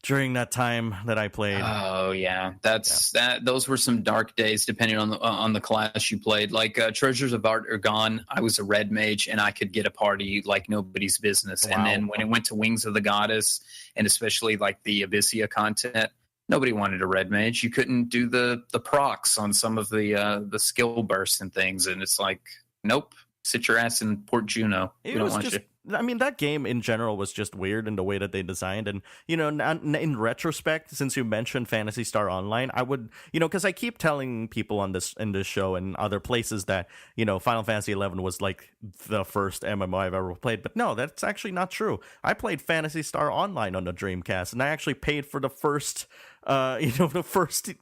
During that time that I played. Oh yeah, those were some dark days. Depending on the class you played, like Treasures of Art are gone. I was a red mage, and I could get a party like nobody's business. Wow. And then when it went to Wings of the Goddess, and especially like the Abyssia content, nobody wanted a red mage. You couldn't do the procs on some of the skill bursts and things, and it's like, nope, sit your ass in Port Juno. We don't want you. I mean, that game in general was just weird in the way that they designed. And, you know, in retrospect, since you mentioned Phantasy Star Online, I would, you know, because I keep telling people in this show and other places that, you know, Final Fantasy XI was like the first MMO I've ever played. But no, that's actually not true. I played Phantasy Star Online on the Dreamcast, and I actually paid for the first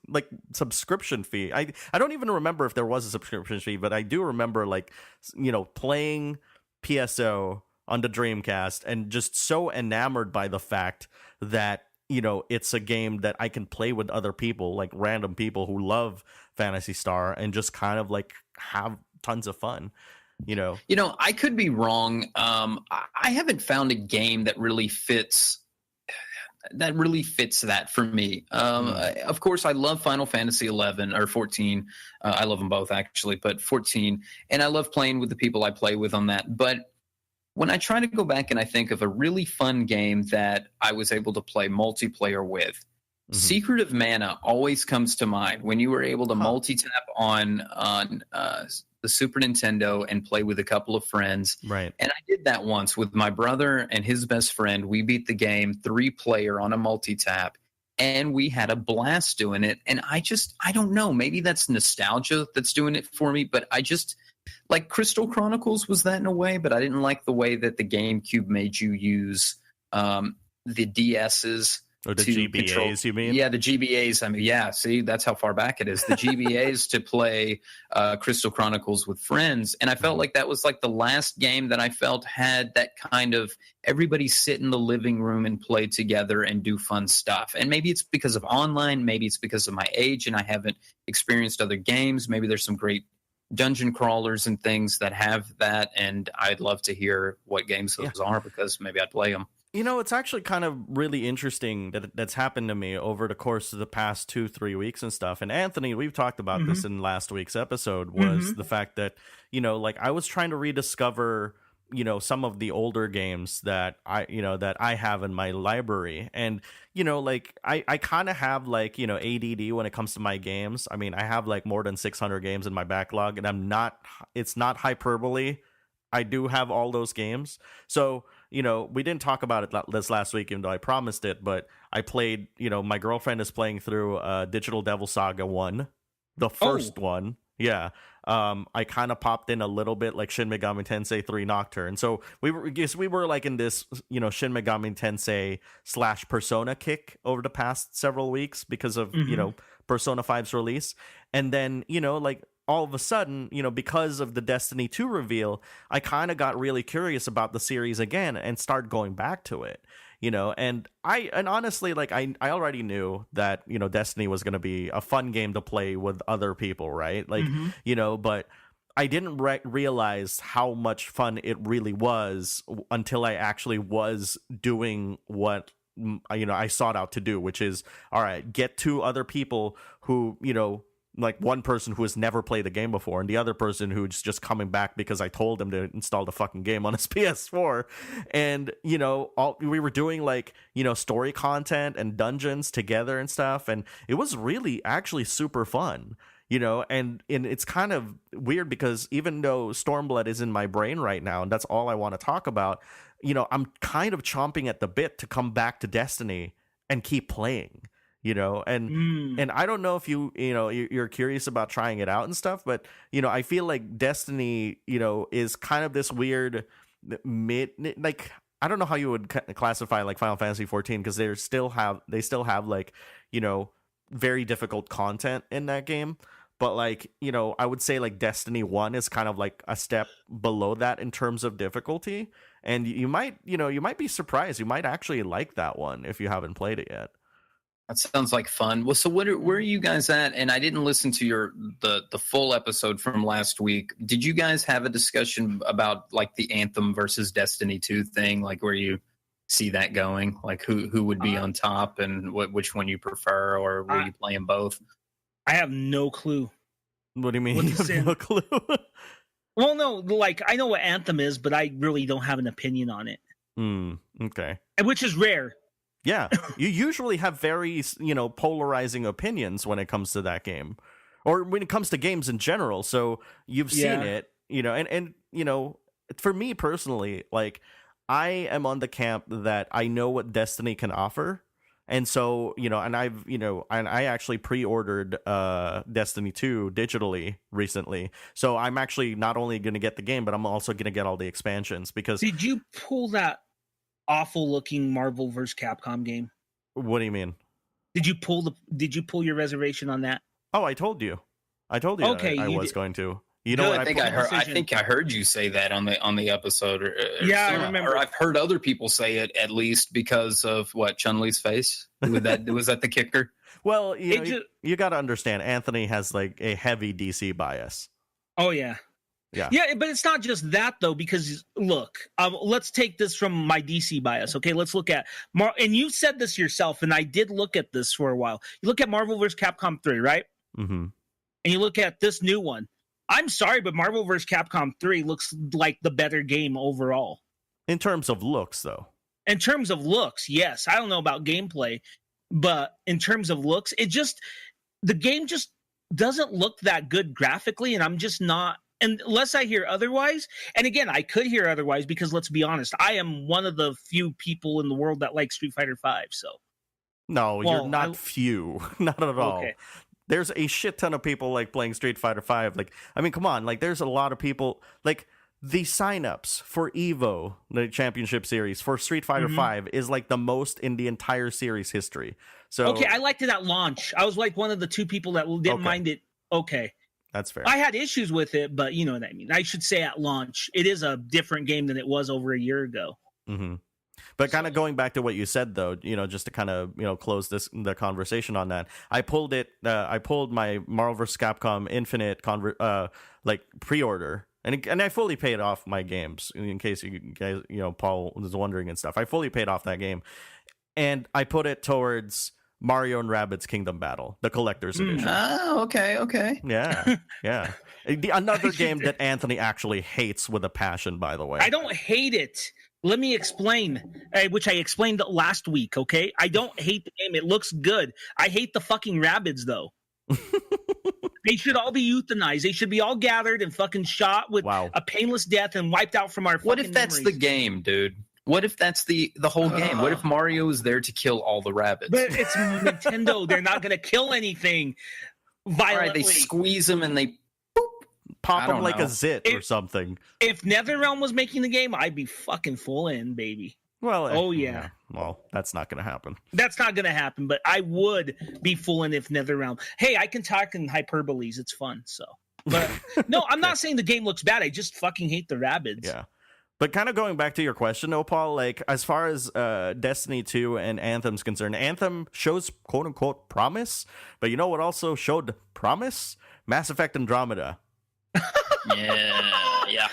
like subscription fee. I don't even remember if there was a subscription fee, but I do remember, like, you know, playing PSO on the Dreamcast and just so enamored by the fact that, you know, it's a game that I can play with other people, like random people who love Phantasy Star, and just kind of like have tons of fun. You know, I could be wrong. I haven't found a game that really fits that for me. Of course, I love Final Fantasy 11 or 14. I love them both, actually, but 14. And I love playing with the people I play with on that. But when I try to go back and I think of a really fun game that I was able to play multiplayer with, Secret of Mana always comes to mind. When you were able to multi-tap on the Super Nintendo and play with a couple of friends. Right. And I did that once with my brother and his best friend. We beat the game 3-player on a multi-tap, and we had a blast doing it. And I don't know, maybe that's nostalgia that's doing it for me, but I just, like Crystal Chronicles was that in a way, but I didn't like the way that the GameCube made you use the DS's. Or the GBAs, control. You mean? Yeah, the GBAs. I mean, yeah, see, that's how far back it is. The GBAs to play Crystal Chronicles with friends. And I felt like that was like the last game that I felt had that kind of everybody sit in the living room and play together and do fun stuff. And maybe it's because of online. Maybe it's because of my age and I haven't experienced other games. Maybe there's some great dungeon crawlers and things that have that. And I'd love to hear what games those are, because maybe I'd play them. You know, it's actually kind of really interesting that's happened to me over the course of the past 2-3 weeks and stuff. And Anthony, we've talked about this in last week's episode, was the fact that, you know, like I was trying to rediscover, you know, some of the older games that I have in my library. And, you know, like I kind of have like, you know, ADD when it comes to my games. I mean, I have like more than 600 games in my backlog, and it's not hyperbole. I do have all those games. So, you know, we didn't talk about it this last week, even though I promised it, but I played, you know, my girlfriend is playing through Digital Devil Saga 1, the first one. Yeah. I kind of popped in a little bit like Shin Megami Tensei 3 Nocturne. So we were like in this, you know, Shin Megami Tensei / Persona kick over the past several weeks because of, you know, Persona 5's release. And then, you know, like, all of a sudden, you know, because of the Destiny 2 reveal, I kind of got really curious about the series again and start going back to it, you know, and honestly, like I already knew that, you know, Destiny was going to be a fun game to play with other people, right? Like, you know, but I didn't realize how much fun it really was until I actually was doing what, you know, I sought out to do, which is, all right, get 2 other people who, you know, like one person who has never played the game before and the other person who's just coming back because I told him to install the fucking game on his PS4. And, you know, we were doing like, you know, story content and dungeons together and stuff. And it was really actually super fun, and it's kind of weird because even though Stormblood is in my brain right now, and that's all I want to talk about, I'm kind of chomping at the bit to come back to Destiny and keep playing, and I don't know if you're curious about trying it out and stuff, but, I feel like Destiny, is kind of this weird like, I don't know how you would classify like Final Fantasy XIV, because they still have like, very difficult content in that game. But like, I would say like Destiny 1 is kind of like a step below that in terms of difficulty. And you might be surprised. You might actually like that one if you haven't played it yet. That sounds like fun. Well, so where are you guys at? And I didn't listen to the full episode from last week. Did you guys have a discussion about like the Anthem versus Destiny 2 thing? Like where you see that going? Like who would be on top and which one you prefer, or will you play them both? I have no clue. What do you mean? You have no clue? Well, no, like I know what Anthem is, but I really don't have an opinion on it. Okay. Which is rare. Yeah, you usually have very, polarizing opinions when it comes to that game, or when it comes to games in general. So you've seen it, and for me personally, like I am on the camp that I know what Destiny can offer. And so, and I actually pre-ordered Destiny 2 digitally recently. So I'm actually not only going to get the game, but I'm also going to get all the expansions because... Did you pull that awful looking Marvel vs. Capcom game? What do you mean? Did you pull your reservation on that? Oh, I told you. Okay, I was going to. You know what? I think I heard you say that on the episode. I remember. Or I've heard other people say it at least because of what Chun-Li's face. Was that the kicker? Well, you got to understand, Anthony has like a heavy DC bias. Oh yeah. Yeah, but it's not just that though, because look, let's take this from my DC bias. Okay, let's look at and you said this yourself, and I did look at this for a while. You look at Marvel vs. Capcom 3, right? Mm-hmm. And you look at this new one. I'm sorry, but Marvel vs. Capcom 3 looks like the better game overall. In terms of looks, though. In terms of looks, yes. I don't know about gameplay, but in terms of looks, the game just doesn't look that good graphically, and I'm just not. Unless I hear otherwise, and again, I could hear otherwise because let's be honest, I am one of the few people in the world that like Street Fighter V. So, no, you're not few, not at all. Okay. There's a shit ton of people like playing Street Fighter V. Like, I mean, come on, like there's a lot of people like the signups for Evo, the championship series for Street Fighter V is like the most in the entire series history. So, okay, I liked it at launch. I was like one of the two people that didn't mind it. Okay. That's fair. I had issues with it, but you know what I mean. I should say at launch, it is a different game than it was over a year ago. Mm-hmm. But kind of going back to what you said, though, just to kind of close the conversation on that, I pulled my Marvel vs. Capcom Infinite pre-order, and I fully paid off my games. In case you guys, Paul was wondering and stuff, I fully paid off that game, and I put it towards Mario and Rabbids Kingdom Battle, the collector's edition. Oh, okay. Yeah. Another game that Anthony actually hates with a passion, by the way. I don't hate it. Let me explain, which I explained last week, okay? I don't hate the game. It looks good. I hate the fucking Rabbids, though. They should all be euthanized. They should be all gathered and fucking shot with a painless death and wiped out from our fucking What if that's memories. the game, dude? What if that's the whole game? What if Mario is there to kill all the rabbits? But it's Nintendo. They're not going to kill anything violently. All right, they squeeze them and they pop them like a zit or something. If NetherRealm was making the game, I'd be fucking full in, baby. Well, yeah. Well, that's not going to happen. That's not going to happen, but I would be full in if NetherRealm. Hey, I can talk in hyperboles. It's fun, so. But no, I'm not saying the game looks bad. I just fucking hate the Rabbids. Yeah. But kind of going back to your question, though, Paul, like as far as Destiny 2 and Anthem's concerned, Anthem shows quote-unquote promise, but you know what also showed promise? Mass Effect Andromeda. Yeah.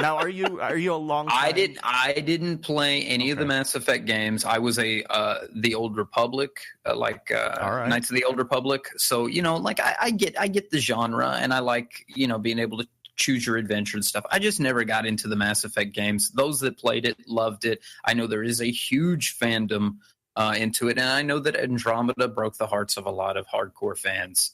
Now, are you a long time? I didn't play any of the Mass Effect games. I was the Old Republic, Knights of the Old Republic. So, I get the genre, and I like, being able to choose your adventure and stuff. I just never got into the Mass Effect games. Those that played it loved it. I know there is a huge fandom into it. And I know that Andromeda broke the hearts of a lot of hardcore fans.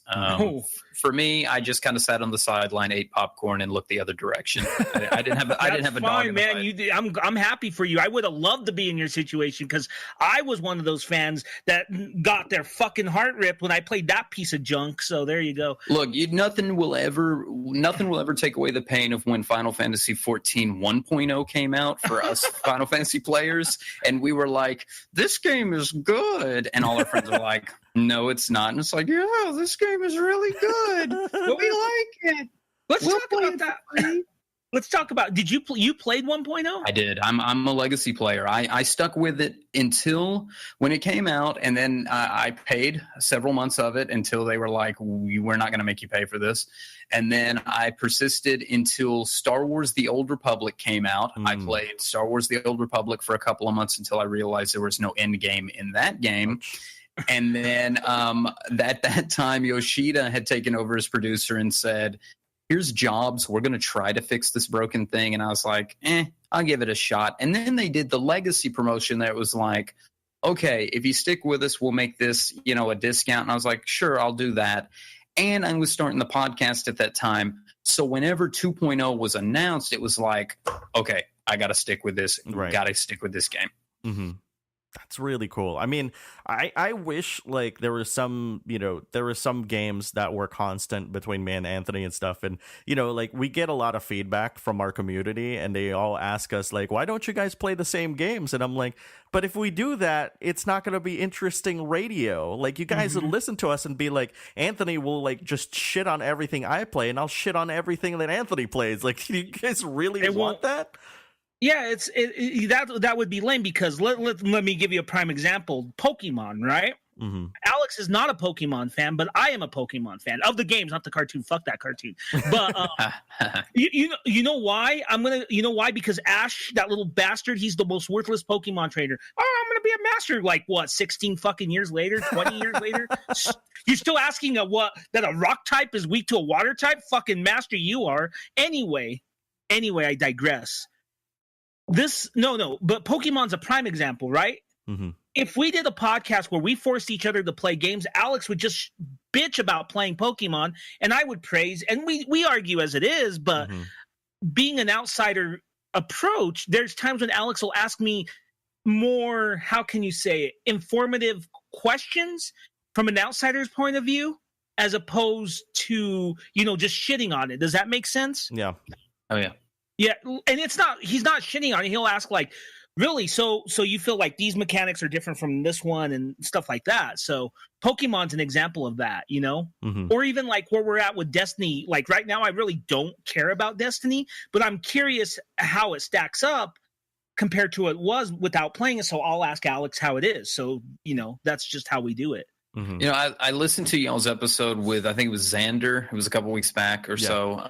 For me, I just kind of sat on the sideline, ate popcorn, and looked the other direction. I didn't have a dog in the fight. I'm happy for you. I would have loved to be in your situation because I was one of those fans that got their fucking heart ripped when I played that piece of junk. So there you go. Look, nothing will ever take away the pain of when Final Fantasy XIV 1.0 came out for us Final Fantasy players, and we were like, "This game is good," and all our friends are like, "No, it's not." And it's like, "Yeah, this game is really good. We like it." Let's talk about that. Let's talk about. Did you played 1.0? I did. I'm a legacy player. I stuck with it until when it came out, and then I paid several months of it until they were like, "We're not going to make you pay for this." And then I persisted until Star Wars: The Old Republic came out. I played Star Wars: The Old Republic for a couple of months until I realized there was no end game in that game. And then at that time, Yoshida had taken over as producer and said, "Here's jobs. We're going to try to fix this broken thing." And I was like, I'll give it a shot. And then they did the legacy promotion that was like, "Okay, if you stick with us, we'll make this, a discount." And I was like, "Sure, I'll do that." And I was starting the podcast at that time. So whenever 2.0 was announced, it was like, okay, I got to stick with this. Right. Got to stick with this game. Mm-hmm. That's really cool. I mean, I wish like there were some games that were constant between me and Anthony and stuff. And, like we get a lot of feedback from our community and they all ask us like, "Why don't you guys play the same games?" And I'm like, but if we do that, it's not going to be interesting radio. Like you guys would listen to us and be like, Anthony will like just shit on everything I play and I'll shit on everything that Anthony plays. Like, you guys really want that? Yeah, that would be lame because let me give you a prime example. Pokemon, right? Mm-hmm. Alex is not a Pokemon fan, but I am a Pokemon fan of the games, not the cartoon. Fuck that cartoon. But you know why? You know why? Because Ash, that little bastard, he's the most worthless Pokemon trainer. Oh, I'm gonna be a master. Like what? 16 fucking years later, 20 years later. You're still asking that a rock type is weak to a water type? Fucking master, you are. Anyway, I digress. But Pokemon's a prime example, right? Mm-hmm. If we did a podcast where we forced each other to play games, Alex would just bitch about playing Pokemon, and I would praise, and we argue as it is, but being an outsider approach, there's times when Alex will ask me more, how can you say it, informative questions from an outsider's point of view, as opposed to, just shitting on it. Does that make sense? Yeah. Oh, yeah. Yeah, and he's not shitting on it. He'll ask like, really? So you feel like these mechanics are different from this one and stuff like that. So Pokemon's an example of that, or even like where we're at with Destiny. Like right now, I really don't care about Destiny, but I'm curious how it stacks up compared to what it was without playing it. So I'll ask Alex how it is. So, that's just how we do it. Mm-hmm. I listened to y'all's episode with, I think it was Xander. It was a couple weeks back or so.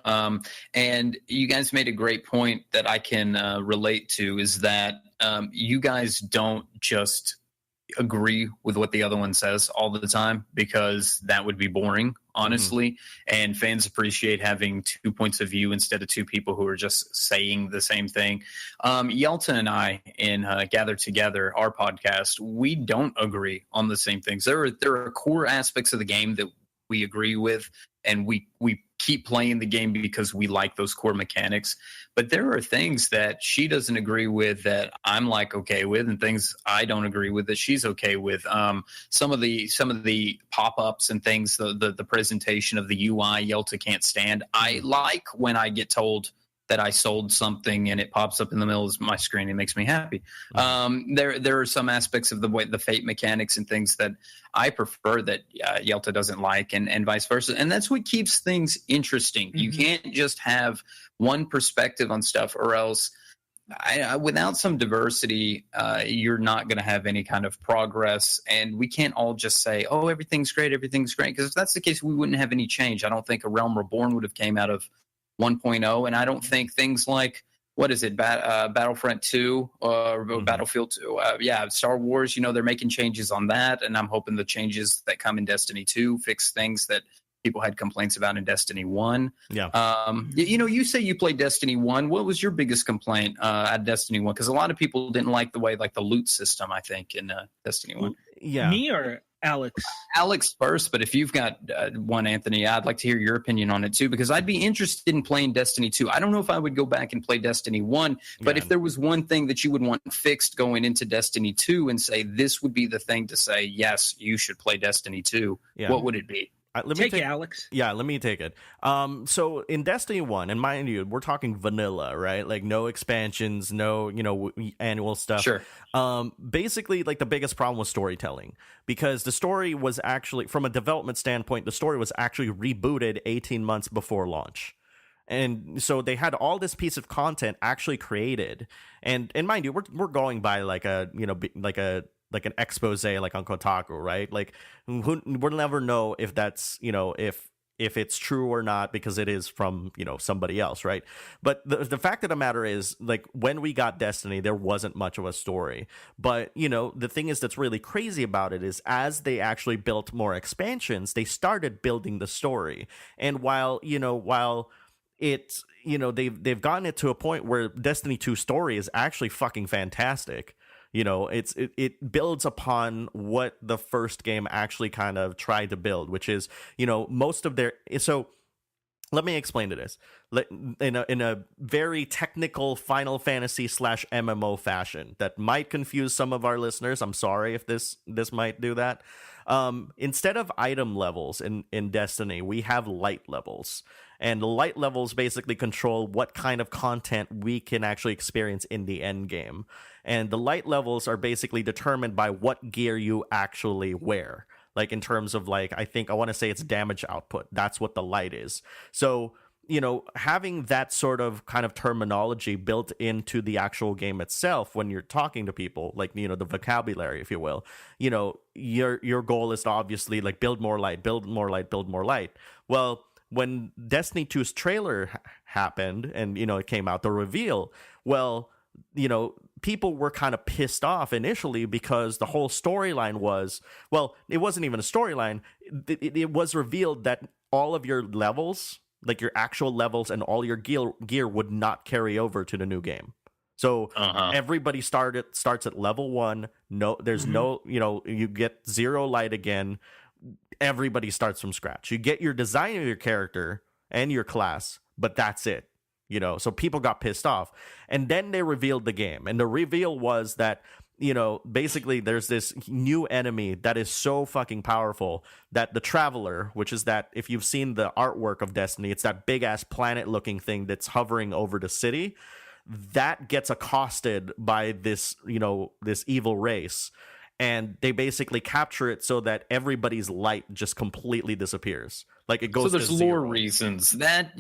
And you guys made a great point that I can relate to, is that you guys don't just agree with what the other one says all the time, because that would be boring, honestly. And fans appreciate having 2 points of view instead of two people who are just saying the same thing. Yelta and I in Gather Together, our podcast, we don't agree on the same things. There are core aspects of the game that we agree with, and we keep playing the game because we like those core mechanics. But there are things that she doesn't agree with that I'm like okay with, and things I don't agree with that she's okay with. Some of the pop-ups and things, the presentation of the UI, Yelta can't stand. I like when I get told that I sold something and it pops up in the middle of my screen. It makes me happy. There are some aspects of the fate mechanics and things that I prefer that Yelta doesn't like, and vice versa. And that's what keeps things interesting. You can't just have one perspective on stuff, or else without some diversity, you're not going to have any kind of progress. And we can't all just say, "Oh, everything's great, because if that's the case, we wouldn't have any change. I don't think A Realm Reborn would have came out of 1.0, and I don't think things like, what is it, Battlefront 2 or Battlefield 2, Star Wars, they're making changes on that, and I'm hoping the changes that come in Destiny 2 fix things that people had complaints about in Destiny 1. Yeah. You say you played Destiny 1. What was your biggest complaint at Destiny 1? Because a lot of people didn't like the way, like the loot system, I think, in Destiny 1. Yeah. Me or Alex? Alex first, but if you've got one, Anthony, I'd like to hear your opinion on it too, because I'd be interested in playing Destiny 2. I don't know if I would go back and play Destiny 1, but if there was one thing that you would want fixed going into Destiny 2 and say this would be the thing to say, yes, you should play Destiny 2, what would it be? Take it, Alex. Yeah, let me take it. So in Destiny 1, and mind you, we're talking vanilla, right? Like no expansions, no, annual stuff. Sure. Basically, like the biggest problem was storytelling, because the story was actually, from a development standpoint, the story was actually rebooted 18 months before launch. And so they had all this piece of content actually created. And mind you, we're going by like a, like an expose, like on Kotaku, right? Like we'll never know if that's, if it's true or not, because it is from, somebody else, right? But the fact of the matter is, like, when we got Destiny, there wasn't much of a story. But, the thing is that's really crazy about it is, as they actually built more expansions, they started building the story. And while it's, they've gotten it to a point where Destiny 2 story is actually fucking fantastic. It builds upon what the first game actually kind of tried to build, which is, most of their. So let me explain to this in a very technical Final Fantasy / MMO fashion that might confuse some of our listeners. I'm sorry if this might do that. Instead of item levels in Destiny, we have light levels. And the light levels basically control what kind of content we can actually experience in the end game. And the light levels are basically determined by what gear you actually wear. Like in terms of I want to say it's damage output. That's what the light is. So, having that sort of kind of terminology built into the actual game itself when you're talking to people, like, the vocabulary, if you will, your goal is to obviously build more light, build more light, build more light. Well, when Destiny 2's trailer happened and, it came out, the reveal, well, people were kind of pissed off initially because the whole storyline was, well, it wasn't even a storyline. It was revealed that all of your levels, like your actual levels and all your gear would not carry over to the new game. So everybody starts at level 1. No, there's no, you get 0 light again. Everybody starts from scratch. You get your design of your character and your class, but that's it. So people got pissed off. And then they revealed the game. And the reveal was that, basically there's this new enemy that is so fucking powerful that the Traveler, which is that, if you've seen the artwork of Destiny, it's that big ass planet looking thing that's hovering over the city, that gets accosted by this, this evil race. And they basically capture it so that everybody's light just completely disappears. Like it goes. So there's lore reasons that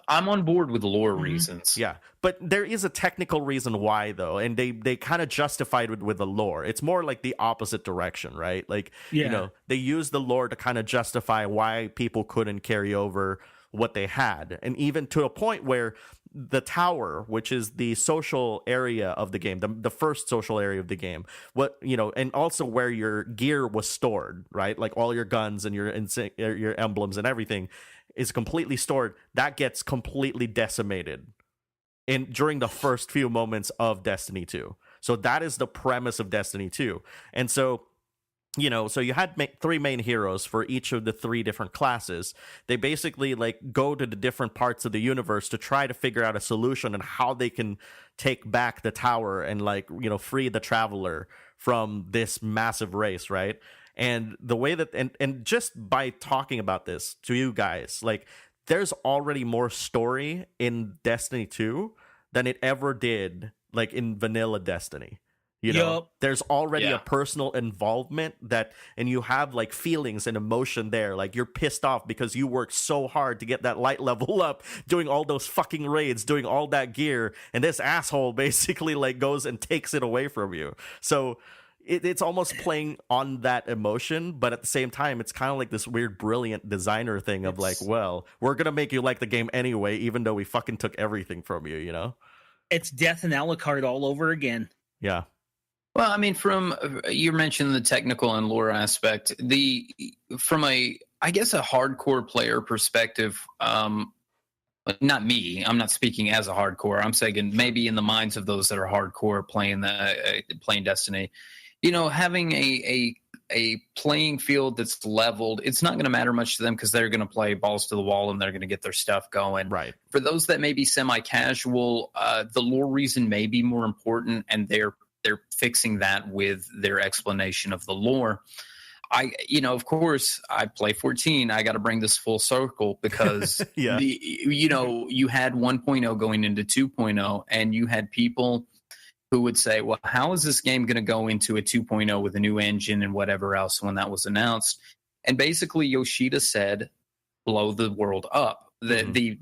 I'm on board with the lore reasons. Yeah, but there is a technical reason why though, and they kind of justified it with the lore. It's more like the opposite direction, right? Like they use the lore to kind of justify why people couldn't carry over what they had, and even to a point where the tower, which is the social area of the game, the first social area of the game, and also where your gear was stored, right? Like all your guns and your emblems and everything is completely stored. That gets completely decimated during the first few moments of Destiny 2. So that is the premise of Destiny 2. And so, so you had 3 main heroes for each of the 3 different classes. They basically go to the different parts of the universe to try to figure out a solution and how they can take back the tower and free the Traveler from this massive race, right? And the way that and just by talking about this to you guys, there's already more story in Destiny 2 than it ever did in vanilla Destiny. There's already a personal involvement and you have feelings and emotion there. You're pissed off because you worked so hard to get that light level up, doing all those fucking raids, doing all that gear, and this asshole basically goes and takes it away from you. So it's almost playing on that emotion, but at the same time, it's kind of this weird, brilliant designer thing of well, we're gonna make you like the game anyway, even though we fucking took everything from you. It's Death and Alucard all over again. Yeah. Well, I mean, you mentioned the technical and lore aspect. From a I guess a hardcore player perspective, not me. I'm not speaking as a hardcore. I'm saying maybe in the minds of those that are hardcore playing Destiny, having a playing field that's leveled, it's not going to matter much to them because they're going to play balls to the wall and they're going to get their stuff going. Right. For those that may be semi-casual, the lore reason may be more important, and they're fixing that with their explanation of the lore. Of course, I play 14. I got to bring this full circle because, you had 1.0 going into 2.0, and you had people who would say, well, how is this game going to go into a 2.0 with a new engine and whatever else when that was announced? And basically, Yoshida said, blow the world up. The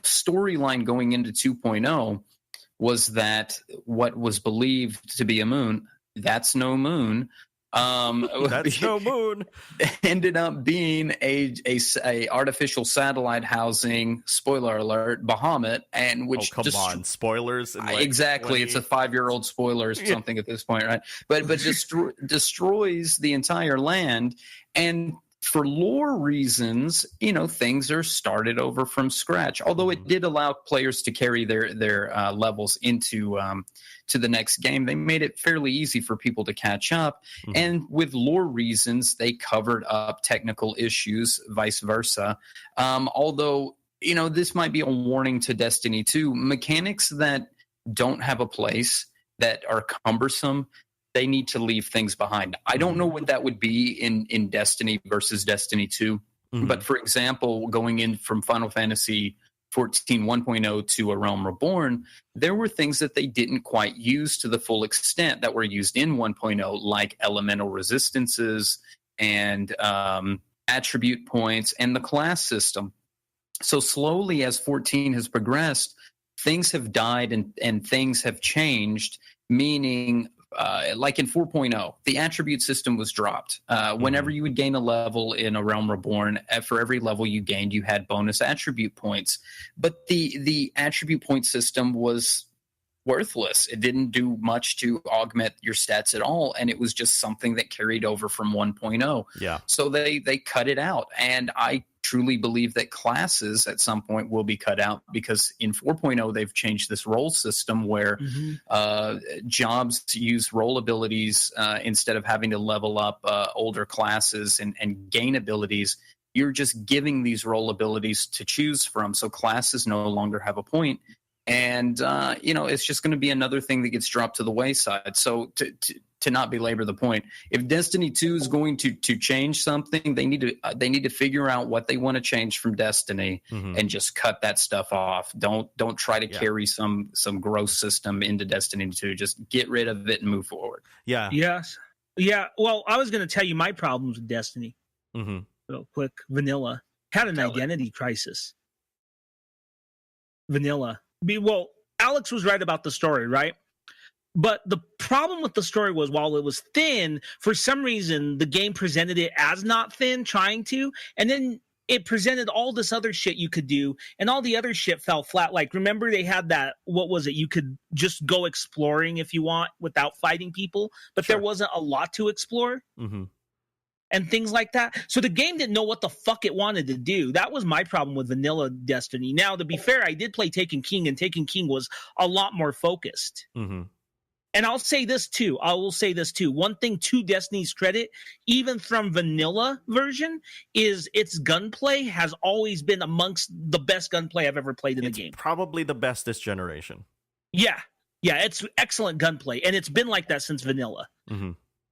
storyline going into 2.0 was that what was believed to be a moon, that's no moon. That's no moon. Ended up being a artificial satellite housing, spoiler alert, Bahamut, and which come on, spoilers. Exactly, 20... it's a 5-year-old spoiler or something at this point, right? But destroys the entire land, and for lore reasons, things are started over from scratch. Although it did allow players to carry their levels into to the next game, they made it fairly easy for people to catch up. Mm-hmm. And with lore reasons, they covered up technical issues, vice versa. Although, this might be a warning to Destiny 2. Mechanics that don't have a place, that are cumbersome, they need to leave things behind. I don't know what that would be in Destiny versus Destiny 2. Mm-hmm. But for example, going in from Final Fantasy XIV 1.0 to A Realm Reborn, there were things that they didn't quite use to the full extent that were used in 1.0, like elemental resistances and attribute points and the class system. So slowly as 14 has progressed, things have died and things have changed, meaning like in 4.0, the attribute system was dropped. Whenever you would gain a level in A Realm Reborn, for every level you gained, you had bonus attribute points. But the attribute point system was worthless. It didn't do much to augment your stats at all, and it was just something that carried over from 1.0. Yeah. So they cut it out, and I truly believe that classes at some point will be cut out, because in 4.0 they've changed this role system where jobs use role abilities instead of having to level up older classes and gain abilities. You're just giving these role abilities to choose from, so classes no longer have a point. And, it's just going to be another thing that gets dropped to the wayside. So to not belabor the point, if Destiny 2 is going to change something, they need to figure out what they want to change from Destiny and just cut that stuff off. Don't try to carry some gross system into Destiny 2. Just get rid of it and move forward. Yeah. Yes. Yeah. Well, I was going to tell you my problems with Destiny. Real quick. Vanilla had an identity crisis. Vanilla. Well, Alex was right about the story, right? But the problem with the story was, while it was thin, for some reason, the game presented it as not thin, trying to, and then it presented all this other shit you could do, and all the other shit fell flat. Like, remember they had that, what was it? You could just go exploring if you want without fighting people, but there wasn't a lot to explore. And things like that. So the game didn't know what the fuck it wanted to do. That was my problem with vanilla Destiny. Now, to be fair, I did play Taken King, and Taken King was a lot more focused. And I will say this too. One thing to Destiny's credit, even from vanilla version, is its gunplay has always been amongst the best gunplay I've ever played in the game. Probably the best this generation. Yeah, it's excellent gunplay, and it's been like that since vanilla.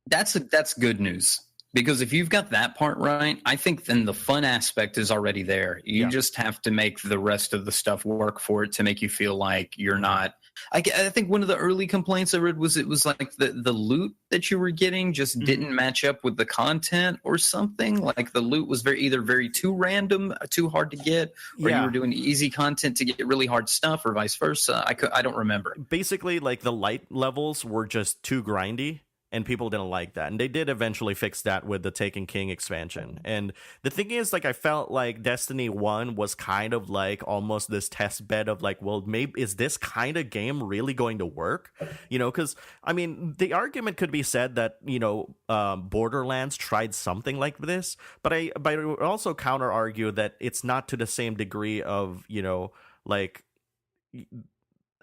That's good news. Because if you've got that part right, I think then the fun aspect is already there. You just have to make the rest of the stuff work for it to make you feel like you're not. I think one of the early complaints I read was it was like the loot that you were getting just didn't match up with the content or something. Like the loot was either very too random, too hard to get, or you were doing easy content to get really hard stuff, or vice versa. I don't remember. Basically, like the light levels were just too grindy. and people didn't like that. And they did eventually fix that with the Taken King expansion. And the thing is, like, I felt like Destiny 1 was kind of like almost this test bed of like, well, maybe is this kind of game really going to work? You know, because I mean, the argument could be said that, you know, Borderlands tried something like this, but I would also counter argue that it's not to the same degree of, you know, like,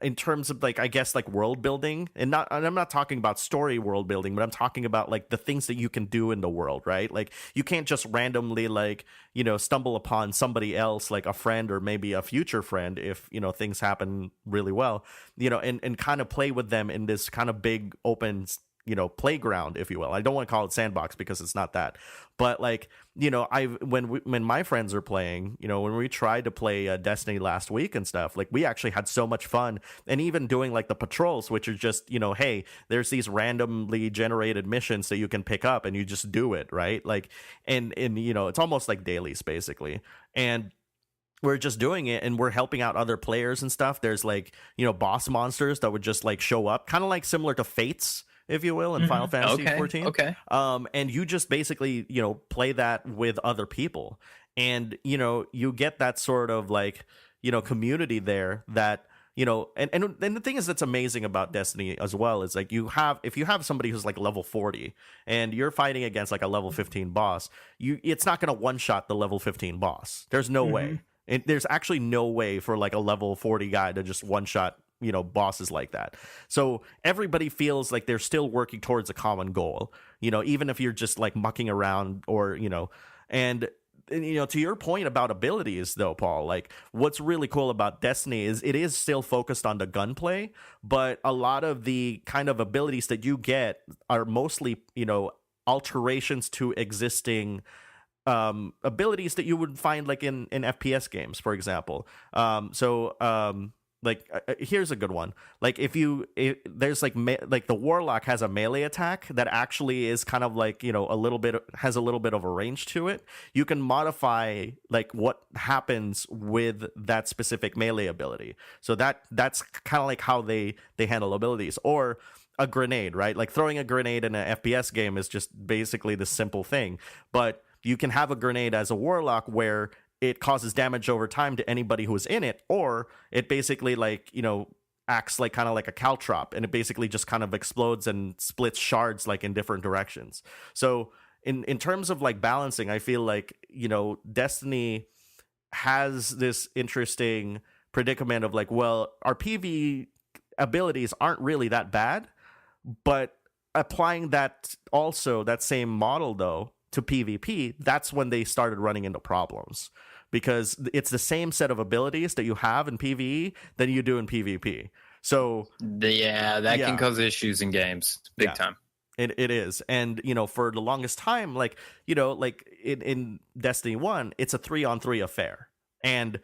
in terms of like, I guess, like world building, and I'm not talking about story world building, but I'm talking about like the things that you can do in the world, right? Like you can't just randomly, like, you know, stumble upon somebody else, like a friend or maybe a future friend, if, you know, things happen really well, you know, and kind of play with them in this kind of big open, you know, playground, if you will. I don't want to call it sandbox because it's not that, but like, you know, when my friends are playing, you know, when we tried to play Destiny last week and stuff, like we actually had so much fun. And even doing like the patrols, which are just, you know, hey, there's these randomly generated missions that you can pick up and you just do it, right? Like, and you know, it's almost like dailies basically. And we're just doing it and we're helping out other players and stuff. There's like, you know, boss monsters that would just like show up, kind of like similar to Fates, if you will, in Final Fantasy XIV. Okay. And you just basically, you know, play that with other people. And, you know, you get that sort of like, you know, community there that, you know, and the thing is that's amazing about Destiny as well is like if you have somebody who's like level 40 and you're fighting against like a level 15 boss, it's not going to one-shot the level 15 boss. There's no way. There's actually no way for like a level 40 guy to just one-shot, you know, bosses like that. So everybody feels like they're still working towards a common goal, you know, even if you're just like mucking around or, you know, and you know, to your point about abilities though, Paul, like what's really cool about Destiny is it is still focused on the gunplay, but a lot of the kind of abilities that you get are mostly, you know, alterations to existing abilities that you would find like in FPS games, for example. Like here's a good one. Like if there's like the Warlock has a melee attack that actually is kind of like, you know, has a little bit of a range to it. You can modify like what happens with that specific melee ability. So that's kind of like how they handle abilities. Or a grenade, right? Like throwing a grenade in an FPS game is just basically the simple thing. But you can have a grenade as a Warlock where it causes damage over time to anybody who's in it, or it basically like, you know, acts like kind of like a caltrop, and it basically just kind of explodes and splits shards like in different directions. So in terms of like balancing, I feel like, you know, Destiny has this interesting predicament of like, well, our PvE abilities aren't really that bad, but applying that same model though to PvP, that's when they started running into problems. Because it's the same set of abilities that you have in PvE than you do in PvP. So that can cause issues in games big time. It is. And, you know, for the longest time, like, you know, like in Destiny 1, it's a 3-on-3 affair. And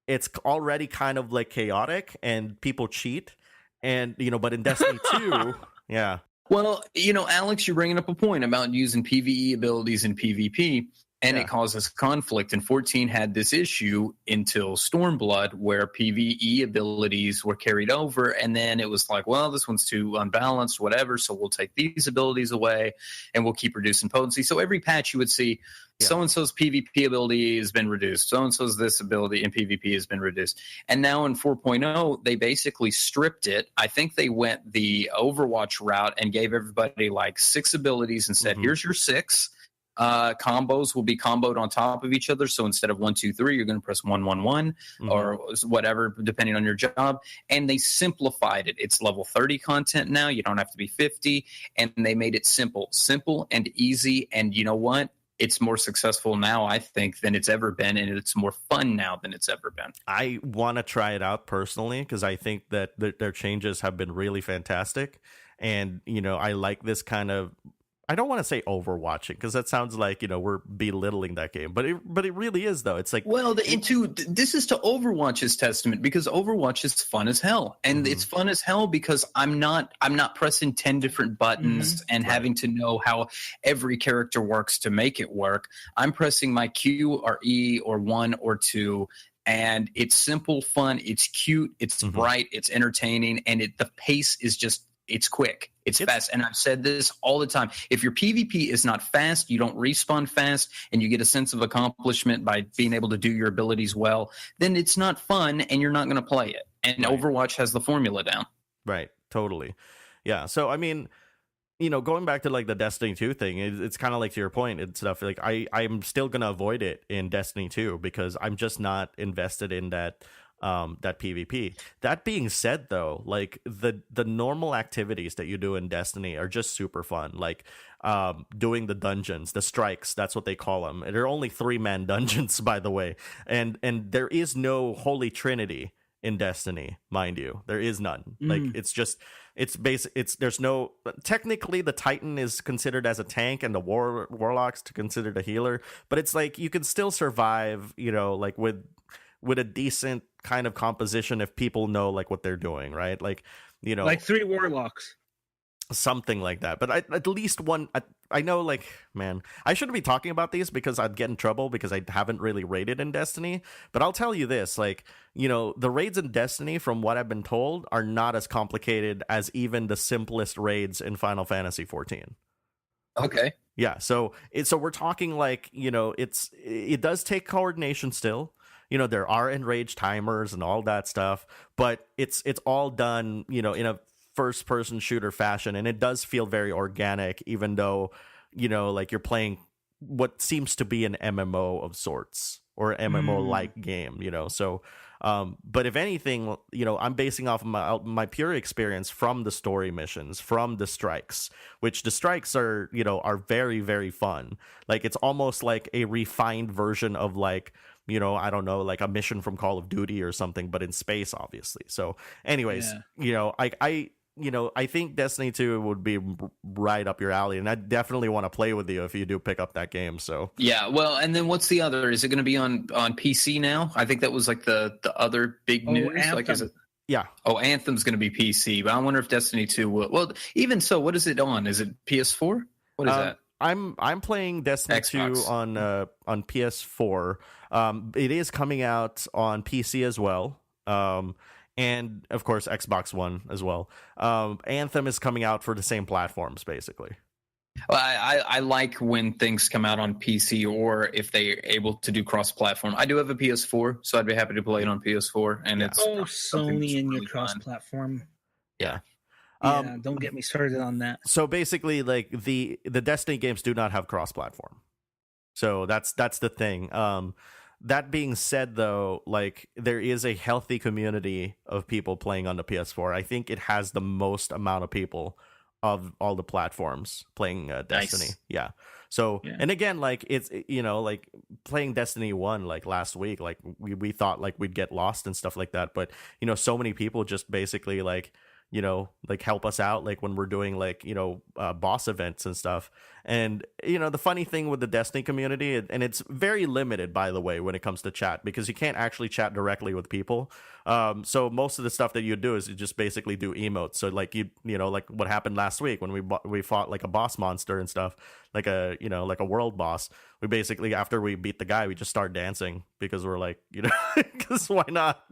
it's already kind of like chaotic and people cheat. And, you know, but in Destiny 2, yeah. Well, you know, Alex, you're bringing up a point about using PvE abilities in PvP. And it causes conflict. And 14 had this issue until Stormblood, where PvE abilities were carried over. And then it was like, well, this one's too unbalanced, whatever. So we'll take these abilities away and we'll keep reducing potency. So every patch you would see so-and-so's PvP ability has been reduced. So-and-so's this ability in PvP has been reduced. And now in 4.0, they basically stripped it. I think they went the Overwatch route and gave everybody like 6 abilities and said, here's your 6. Combos will be comboed on top of each other. So instead of 1, 2, 3, you're going to press 1, 1, 1 or whatever, depending on your job. And they simplified it. It's level 30 content now. You don't have to be 50. And they made it simple and easy. And you know what? It's more successful now, I think, than it's ever been. And it's more fun now than it's ever been. I want to try it out personally because I think that their changes have been really fantastic. And, you know, I like this kind of, I don't want to say overwatching because that sounds like, you know, we're belittling that game, but it really is though. It's like, well, this is to Overwatch's testament because Overwatch is fun as hell, and it's fun as hell because I'm not pressing 10 different buttons and having to know how every character works to make it work. I'm pressing my Q or E or 1 or 2. And it's simple, fun, it's cute, it's bright, it's entertaining, and the pace is just it's quick. It's fast. And I've said this all the time. If your PvP is not fast, you don't respawn fast, and you get a sense of accomplishment by being able to do your abilities well, then it's not fun and you're not going to play it. And Overwatch has the formula down. Right. Totally. Yeah. So, I mean, going back to like the Destiny 2 thing, it's kind of like to your point and stuff. Like I'm still going to avoid it in Destiny 2 because I'm just not invested in that PvP. That being said, though, like the normal activities that you do in Destiny are just super fun. Like doing the dungeons, the strikes, that's what they call them. They're only 3-man dungeons, by the way. And there is no holy trinity in Destiny, mind you. There is none. Like there's no, technically the Titan is considered as a tank and the Warlock's considered a healer, but it's like you can still survive, like with a decent kind of composition if people know like what they're doing, right? Like, like 3 Warlocks. Something like that. But at least one, I know, like, man, I shouldn't be talking about these because I'd get in trouble because I haven't really raided in Destiny. But I'll tell you this, like, the raids in Destiny, from what I've been told, are not as complicated as even the simplest raids in Final Fantasy XIV. Okay. Yeah, so we're talking like, it does take coordination still. There are enraged timers and all that stuff, but it's all done, in a first-person shooter fashion, and it does feel very organic, even though, like you're playing what seems to be an MMO of sorts, or an MMO-like game, So, but if anything, I'm basing off of my pure experience from the story missions, from the strikes, which the strikes are, are very, very fun. Like, it's almost like a refined version of, like, I don't know, like a mission from Call of Duty or something, but in space, obviously. So anyways, I think Destiny 2 would be right up your alley, and I definitely want to play with you if you do pick up that game. So yeah, well, and then what's the other? Is it going to be on PC now? I think that was like the other big news. Anthem. Like, is it? Yeah. Oh, Anthem's going to be PC, but I wonder if Destiny 2 will. Well, even so, what is it on? Is it PS4? What is that? I'm playing Destiny Xbox. 2 on PS4. It is coming out on PC as well. And of course Xbox One as well. Anthem is coming out for the same platforms, basically. Well, I like when things come out on PC, or if they're able to do cross-platform. I do have a PS4, so I'd be happy to play it on PS4. And it's Sony and really your cross-platform. Yeah. Yeah, don't get me started on that. So basically, like the Destiny games do not have cross-platform. So that's the thing. That being said, though, like there is a healthy community of people playing on the PS4. I think it has the most amount of people of all the platforms playing Destiny. Nice. Yeah. So, and again, like it's, like playing Destiny 1, like last week, like we thought like we'd get lost and stuff like that. But, so many people just basically like, like help us out, like when we're doing like, boss events and stuff. And, the funny thing with the Destiny community, and it's very limited, by the way, when it comes to chat, because you can't actually chat directly with people. So most of the stuff that you do is you just basically do emotes. So like, like what happened last week when we fought like a boss monster and stuff, like a, like a world boss. We basically, after we beat the guy, we just start dancing because we're like, because why not?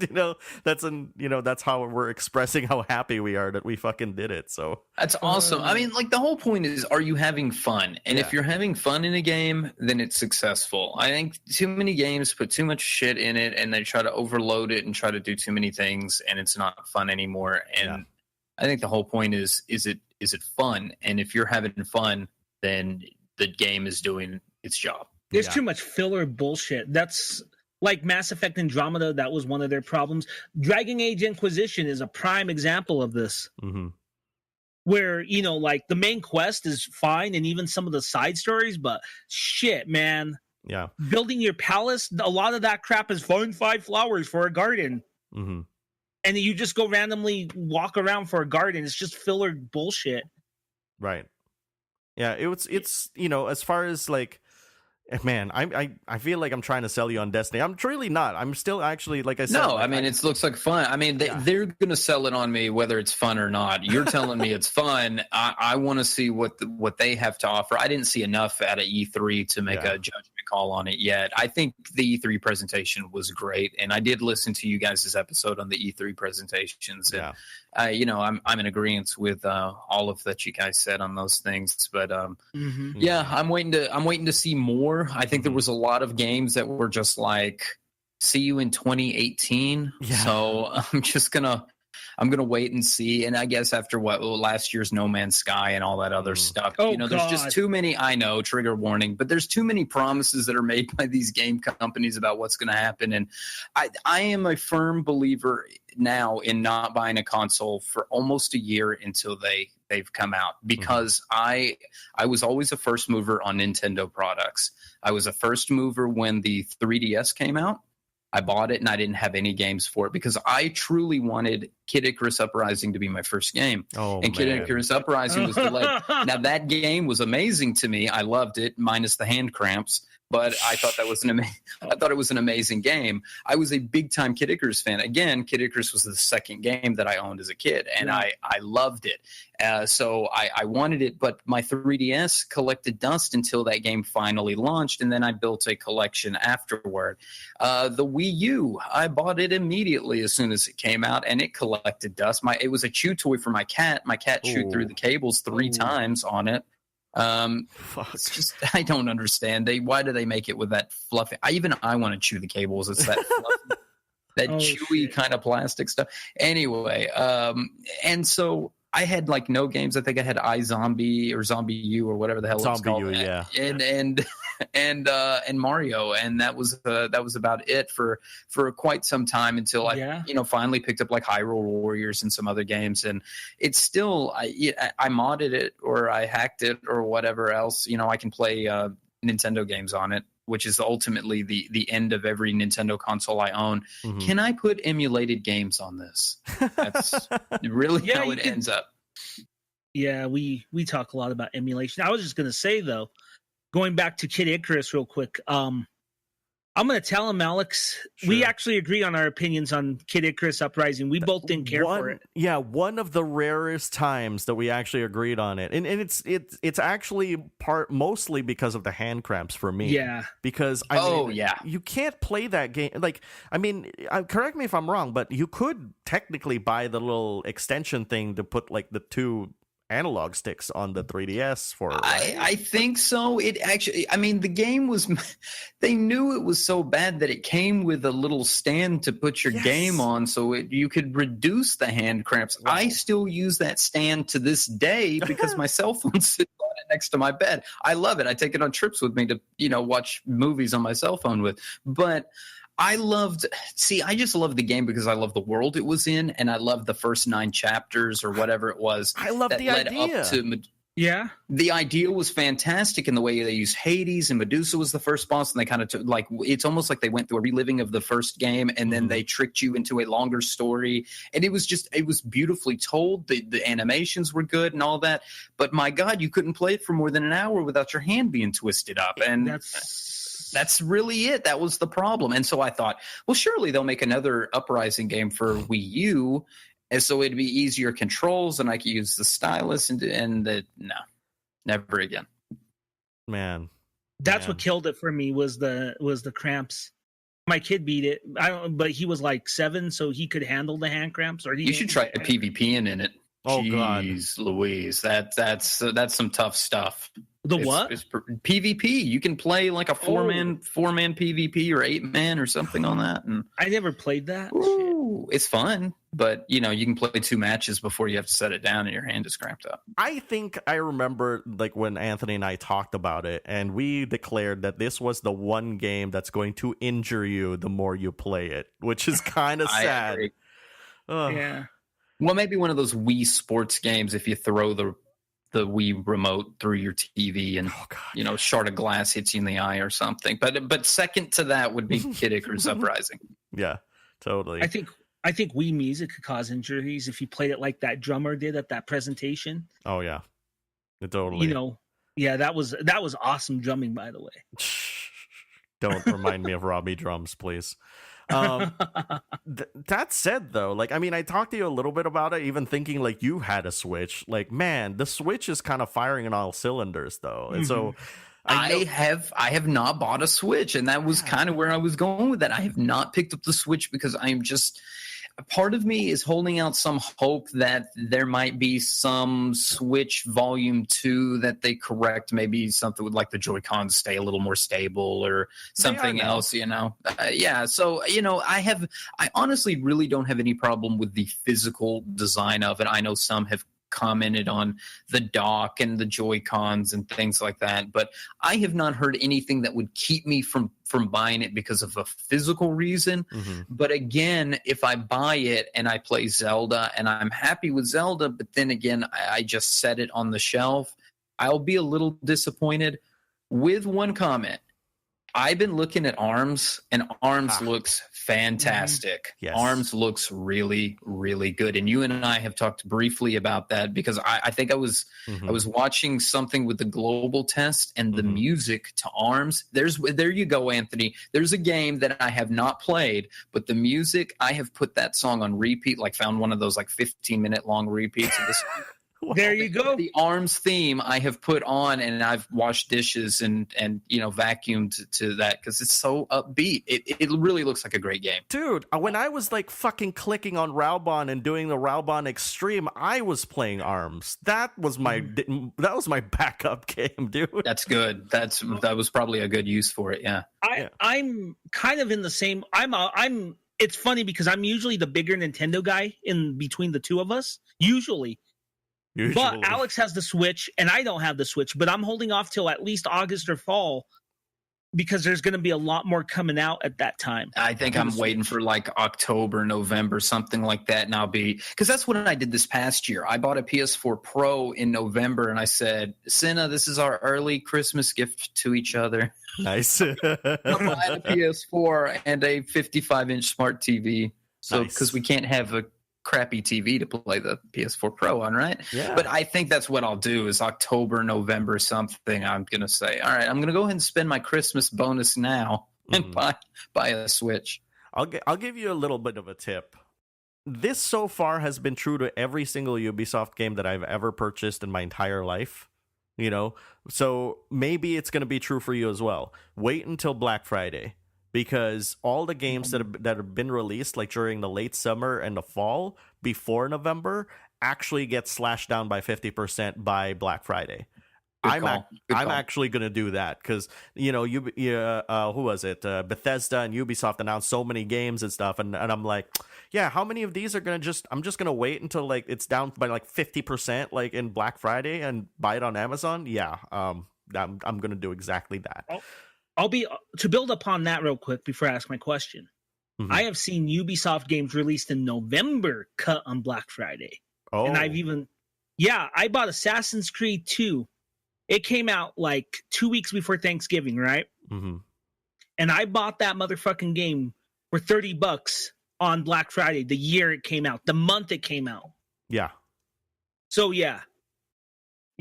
That's how we're expressing how happy we are that we fucking did it. So that's awesome. I mean, like the whole point is, are you having fun? And if you're having fun in a game, then it's successful. I think too many games put too much shit in it, and they try to overload it and try to do too many things, and it's not fun anymore. And I think the whole point is it fun? And if you're having fun, then the game is doing its job. There's too much filler bullshit. That's like Mass Effect Andromeda. That was one of their problems. Dragon Age Inquisition is a prime example of this. Mm-hmm. Where, like the main quest is fine, and even some of the side stories, but shit, man. Yeah. Building your palace, a lot of that crap is find 5 flowers for a garden. Mm-hmm. And you just go randomly walk around for a garden. It's just filler bullshit. Right. Yeah, it's as far as like, man, I feel like I'm trying to sell you on Destiny. I'm really not. I'm still actually, like I said. No, like, I mean, it looks like fun. I mean, they're going to sell it on me whether it's fun or not. You're telling me it's fun. I want to see what they have to offer. I didn't see enough out of E3 to make a judgment a call on it yet. I think the E3 presentation was great, and I did listen to you guys' episode on the E3 presentations. And, I'm in agreement with all of that you guys said on those things. But yeah, I'm waiting to see more. I think there was a lot of games that were just like, see you in 2018. Yeah. So I'm gonna wait and see. And I guess after last year's No Man's Sky and all that other stuff, there's just too many. I know, trigger warning, but there's too many promises that are made by these game companies about what's going to happen. And I am a firm believer now in not buying a console for almost a year until they've come out, because I was always a first mover on Nintendo products. I was a first mover when the 3DS came out. I bought it and I didn't have any games for it because I truly wanted Kid Icarus Uprising to be my first game. Kid Icarus Uprising was delayed. Now, that game was amazing to me. I loved it, minus the hand cramps. But I thought that was an amazing game. I was a big time Kid Icarus fan. Again, Kid Icarus was the second game that I owned as a kid, and I loved it. So I wanted it, but my 3DS collected dust until that game finally launched, and then I built a collection afterward. The Wii U, I bought it immediately as soon as it came out, and it collected dust. It was a chew toy for my cat. My cat chewed through the cables 3 times on it. It's just, I don't understand. Why do they make it with that fluffy? I want to chew the cables. It's that fluffy, that chewy kind of plastic stuff. Anyway, and so I had like no games. I think I had iZombie or Zombie U or whatever the hell it's called. Yeah. And Mario, and that was about it for quite some time until I finally picked up like Hyrule Warriors and some other games. And it's still I modded it or I hacked it or whatever else. I can play Nintendo games on it, which is ultimately the end of every Nintendo console I own. Can I put emulated games on this? That's really how it ends up. Yeah, we talk a lot about emulation. I was just going to say, though, going back to Kid Icarus real quick, I'm going to tell him, Alex, we actually agree on our opinions on Kid Icarus Uprising. We both didn't care for it. Yeah, one of the rarest times that we actually agreed on it. And it's actually mostly because of the hand cramps for me. Yeah. Because, you can't play that game. Like, I mean, correct me if I'm wrong, but you could technically buy the little extension thing to put, like, the 2 analog sticks on the 3DS for it, right? I think so. It actually, I mean, the game was, they knew it was so bad that it came with a little stand to put your game on so you could reduce the hand cramps. Wow. I still use that stand to this day because my cell phone sits on it next to my bed. I love it. I take it on trips with me to, watch movies on my cell phone with. But I just loved the game because I love the world it was in, and I loved the first 9 chapters or whatever it was. I love the idea. The idea was fantastic in the way they used Hades, and Medusa was the first boss, and they kind of took, like, it's almost like they went through a reliving of the first game, and then they tricked you into a longer story, and it was beautifully told. The animations were good and all that, but my God, you couldn't play it for more than an hour without your hand being twisted up, and that's really it. That was the problem. And so I thought, well, surely they'll make another Uprising game for Wii U, and so it'd be easier controls, and I could use the stylus. No, never again. Man, that's what killed it for me was the cramps. My kid beat it, but he was like 7, so he could handle the hand cramps. Or you should try a PvP in it. Oh, Jeez, God, Louise, that's some tough stuff. It's PvP. You can play like a 4-man PvP or 8-man or something on that. And I never played that. It's fun, but you can play 2 matches before you have to set it down and your hand is cramped up. I think I remember like when Anthony and I talked about it, and we declared that this was the one game that's going to injure you the more you play it, which is kind of sad. Agree. Yeah. Well, maybe one of those Wii Sports games if you throw the Wii remote through your TV and a shard of glass hits you in the eye or something. But second to that would be Kid Icarus Uprising. Yeah, totally. I think Wii music could cause injuries if you played it like that drummer did at that presentation. Oh yeah, totally. That was awesome drumming, by the way. Don't remind me of Robbie drums, please. That said, though, like, I mean, I talked to you a little bit about it, even thinking like you had a Switch. Like, man, the Switch is kind of firing on all cylinders, though. And so I have not bought a Switch, and that was kind of where I was going with that. I have not picked up the Switch because I'm just part of me is holding out some hope that there might be some Switch Volume 2 that they correct, maybe something with like the Joy-Cons stay a little more stable or something else, you know? Yeah, so, you know, I honestly really don't have any problem with the physical design of it. I know some have commented on the dock and the Joy-Cons and things like that, but I have not heard anything that would keep me from buying it because of a physical reason. But again, if I buy it and I play Zelda and I'm happy with Zelda, but then again I just set it on the shelf, I'll be a little disappointed. With one comment, I've been looking at ARMS, and ARMS looks fantastic. Yes. ARMS looks really, really good. And you and I have talked briefly about that because I think I was watching something with the global test and the music to ARMS. There you go, Anthony. There's a game that I have not played, but the music, I have put that song on repeat, like found one of those like 15-minute long repeats of the song. There you go. The ARMS theme I have put on, and I've washed dishes and you know, vacuumed to that because it's so upbeat. It really looks like a great game. Dude, when I was like fucking clicking on Raubon and doing the Raubon Extreme, I was playing ARMS. That was my backup game, dude. That's good. That was probably a good use for it. Yeah. I'm kind of in the same. I'm. It's funny because I'm usually the bigger Nintendo guy in between the two of us. Usually. But Alex has the Switch, and I don't have the Switch. But I'm holding off till at least August or fall because there's going to be a lot more coming out at that time. I think I'm waiting for like October, November, something like that. And because that's what I did this past year. I bought a PS4 Pro in November, and I said, Senna, this is our early Christmas gift to each other. Nice. I'm buying a PS4 and a 55-inch smart TV. So because we can't have a crappy TV to play the PS4 Pro on, right? Yeah. But I think that's what I'll do is October, November, something. I'm going to say, all right, I'm going to go ahead and spend my Christmas bonus now and buy a Switch. I'll give you a little bit of a tip. This so far has been true to every single Ubisoft game that I've ever purchased in my entire life. You know, so maybe it's going to be true for you as well. Wait until Black Friday. Because all the games that have been released like during the late summer and the fall before November actually get slashed down by 50% by Black Friday. I'm actually going to do that because, you know, who was it? Bethesda and Ubisoft announced so many games and stuff. And I'm like, yeah, how many of these are going to I'm just going to wait until like it's down by like 50% like in Black Friday and buy it on Amazon? Yeah, I'm going to do exactly that. To build upon that real quick before I ask my question. I have seen Ubisoft games released in November cut on Black Friday. Oh. And I bought Assassin's Creed 2. It came out like 2 weeks before Thanksgiving, right? And I bought that motherfucking game for $30 on Black Friday, the year it came out, the month it came out. Yeah. So yeah,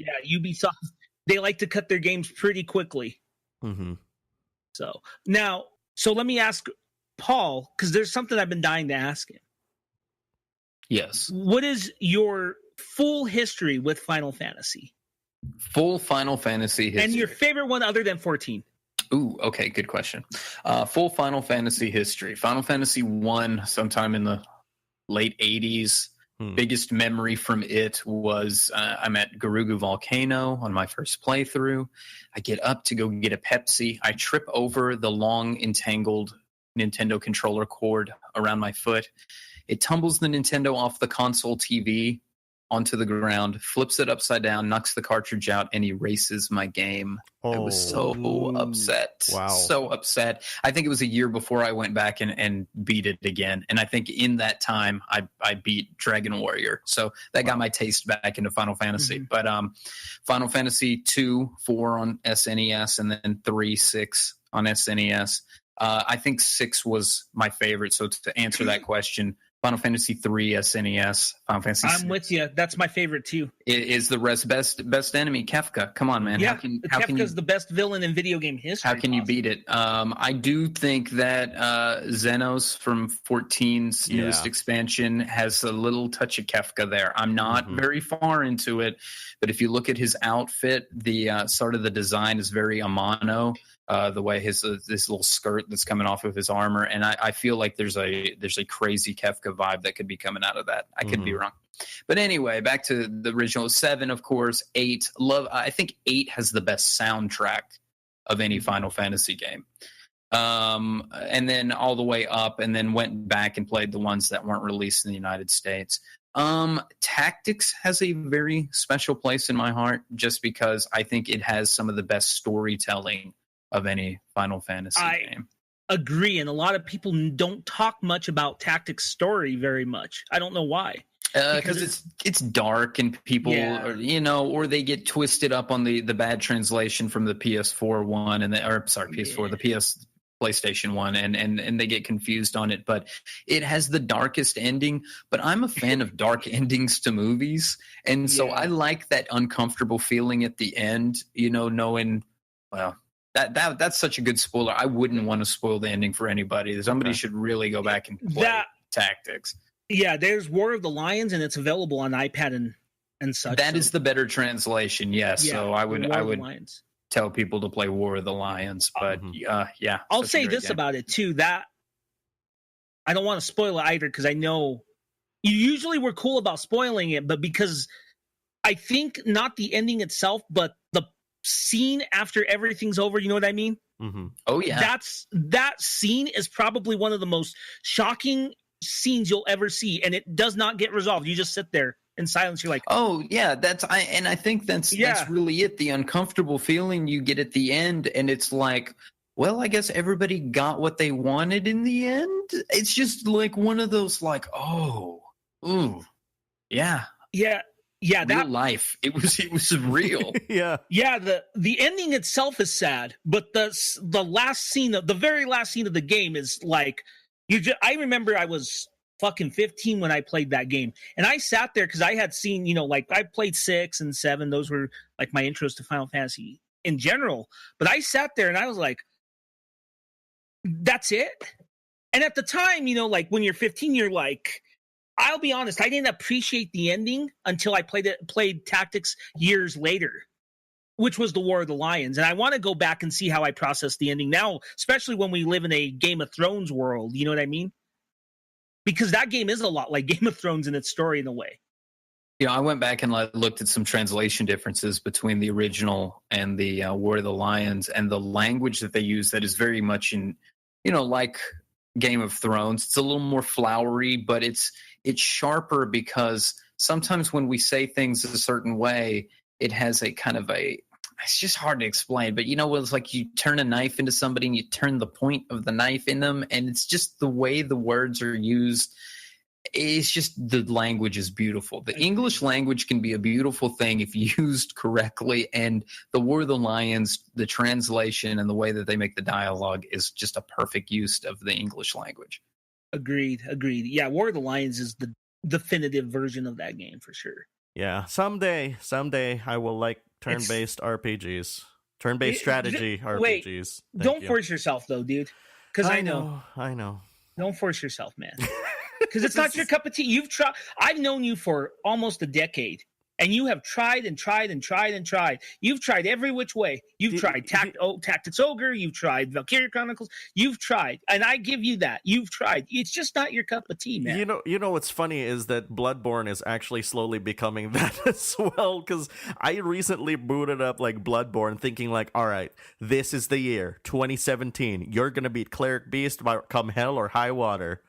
Ubisoft, they like to cut their games pretty quickly. So let me ask Paul, because there's something I've been dying to ask him. Yes. What is your full history with Final Fantasy? Full Final Fantasy history. And your favorite one other than 14? Ooh, okay, good question. Full Final Fantasy history. Final Fantasy I, sometime in the late 80s. Biggest memory from it was I'm at Garugu Volcano on my first playthrough. I get up to go get a Pepsi. I trip over the long entangled Nintendo controller cord around my foot. It tumbles the Nintendo off the console TV onto the ground, flips it upside down, knocks the cartridge out, and erases my game. I was so upset. Wow. So upset. I think it was a year before I went back and beat it again. And I think in that time, I beat Dragon Warrior. So that got my taste back into Final Fantasy. But Final Fantasy 2, 4 on SNES, and then 3, 6 on SNES. I think 6 was my favorite. So to answer that question, Final Fantasy III SNES, Final Fantasy. I'm with you. That's my favorite too. Is the best enemy Kefka? Come on, man. Yeah, Kefka's the best villain in video game history. How can you beat it? I do think that Xenos from 14's newest expansion has a little touch of Kefka there. I'm not very far into it, but if you look at his outfit, the sort of the design is very Amano. The way this little skirt that's coming off of his armor, and I feel like there's a crazy Kefka vibe that could be coming out of that. I could be wrong, but anyway, back to the original 7, of course. 8, I think 8 has the best soundtrack of any Final Fantasy game, and then all the way up, and then went back and played the ones that weren't released in the United States. Tactics has a very special place in my heart, just because I think it has some of the best storytelling of any Final Fantasy game. Agree, and a lot of people don't talk much about Tactics story very much. I don't know why. Because it's dark, and people, or they get twisted up on the bad translation from the PS4 one, the PS PlayStation one, and they get confused on it. But it has the darkest ending. But I'm a fan of dark endings to movies, and so I like that uncomfortable feeling at the end. Knowing, well. That's such a good spoiler. I wouldn't want to spoil the ending for anybody. Somebody should really go back and play Tactics. Yeah, there's War of the Lions, and it's available on iPad and such. That is the better translation, yes. Yeah, so I would tell people to play War of the Lions. But I'll say this about it too. That I don't want to spoil it either, because I know usually we're cool about spoiling it, but because I think not the ending itself, but the scene after everything's over, you know what I mean? Oh yeah, that scene is probably one of the most shocking scenes you'll ever see, and it does not get resolved. You just sit there in silence. You're like, oh yeah, I think that's really it. The uncomfortable feeling you get at the end, and it's like, well, I guess everybody got what they wanted in the end. It's just like one of those, like, yeah, real life. It was real. Yeah. The ending itself is sad, but the last scene, the very last scene of the game is like, I remember I was fucking 15 when I played that game, and I sat there because I had seen, like I played 6 and 7. Those were like my intros to Final Fantasy in general. But I sat there and I was like, that's it. And at the time, like when you're 15, you're like, I'll be honest, I didn't appreciate the ending until I played Tactics years later, which was the War of the Lions. And I want to go back and see how I process the ending now, especially when we live in a Game of Thrones world. You know what I mean? Because that game is a lot like Game of Thrones in its story in a way. I went back and looked at some translation differences between the original and the War of the Lions, and the language that they use that is very much in, like Game of Thrones. It's a little more flowery, but it's sharper, because sometimes when we say things a certain way, it has a kind of it's just hard to explain, but it's like you turn a knife into somebody and you turn the point of the knife in them, and it's just the way the words are used. It's just, the language is beautiful. The English language can be a beautiful thing if used correctly, and the War of the Lions, the translation and the way that they make the dialogue is just a perfect use of the English language. Agreed. Yeah, War of the Lions is the definitive version of that game for sure. Yeah, someday I will like turn-based RPGs, turn-based strategy RPGs. Wait, don't force yourself though, dude. Because I know. Don't force yourself, man. Because it's not your cup of tea. I've known you for almost a decade, and you have tried and tried and tried and tried. You've tried every which way. You've tried Tactics Ogre. You've tried Valkyria Chronicles. You've tried, and I give you that. You've tried. It's just not your cup of tea, man. You know what's funny is that Bloodborne is actually slowly becoming that as well. Because I recently booted up like Bloodborne, thinking like, all right, this is the year 2017. You're gonna beat Cleric Beast come hell or high water.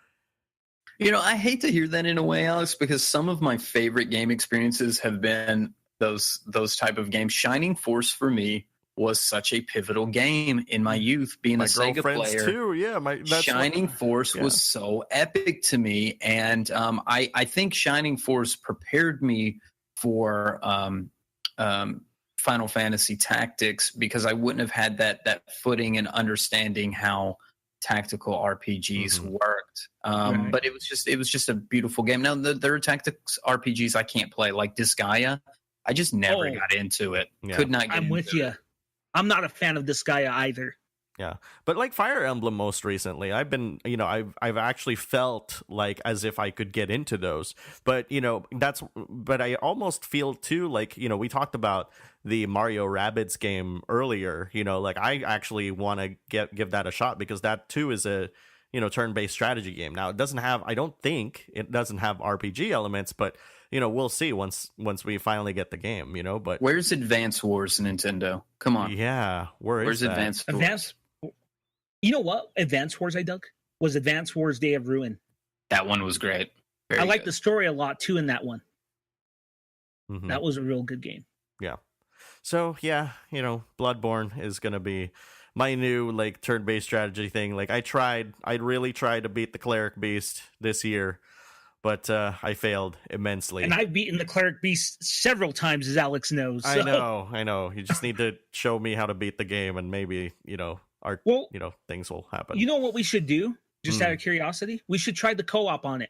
I hate to hear that in a way, Alex, because some of my favorite game experiences have been those type of games. Shining Force for me was such a pivotal game in my youth, being a Sega player. Too. Yeah, Shining Force was so epic to me, and I think Shining Force prepared me for Final Fantasy Tactics, because I wouldn't have had that footing and understanding how tactical RPGs worked. Right. But it was just a beautiful game. Now there are tactics RPGs I can't play, like Disgaea. I just never got into it. Yeah. Could not get I'm with you. I'm not a fan of Disgaea either. Yeah, but like Fire Emblem most recently, I've been, I've actually felt like as if I could get into those. But, but I almost feel too like, we talked about the Mario Rabbids game earlier, like I actually want to give that a shot because that too is a, turn-based strategy game. Now, I don't think it doesn't have RPG elements, but, we'll see once we finally get the game, but. Where's Advance Wars, Nintendo? Come on. Yeah, where's that? Advance Wars? You know what? Advance Wars I dug was Advance Wars Day of Ruin. That one was great. I like the story a lot too in that one. Mm-hmm. That was a real good game. Yeah. So yeah, Bloodborne is gonna be my new like turn-based strategy thing. Like I really tried to beat the Cleric Beast this year, but I failed immensely. And I've beaten the Cleric Beast several times, as Alex knows. So. I know. You just need to show me how to beat the game, and maybe things will happen. You know what we should do? Just out of curiosity, we should try the co-op on it.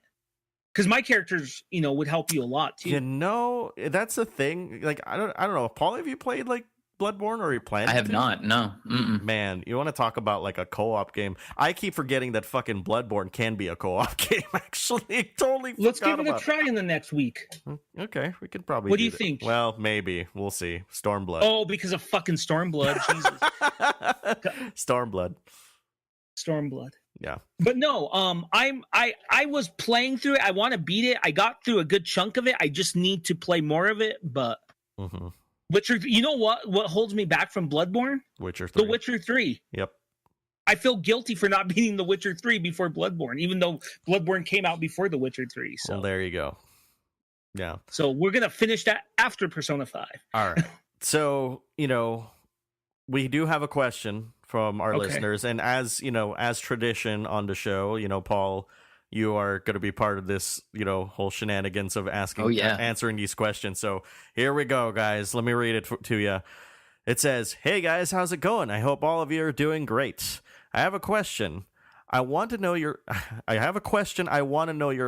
Because my characters, would help you a lot too. That's the thing. Like I don't know. Paul, have you played like Bloodborne or are you planning? I have not. No. Mm-mm. Man, you want to talk about like a co-op game? I keep forgetting that fucking Bloodborne can be a co-op game. Actually, totally. Let's give it a try in the next week. Okay, we could probably. What do you think? Well, maybe we'll see. Stormblood. Oh, because of fucking Stormblood. Jesus. Stormblood. Yeah. But no, I was playing through it. I want to beat it. I got through a good chunk of it. I just need to play more of it. But Witcher, you know what holds me back from Bloodborne? Witcher 3. The Witcher 3. Yep. I feel guilty for not beating The Witcher 3 before Bloodborne, even though Bloodborne came out before The Witcher 3. So well, there you go. Yeah. So we're gonna finish that after Persona 5. All right. So we do have a question from our listeners, and as tradition on the show, Paul, you are going to be part of this, whole shenanigans of answering these questions. So here we go, guys. Let me read it to you. It says, "Hey guys, how's it going? I hope all of you are doing great. I have a question. I want to know your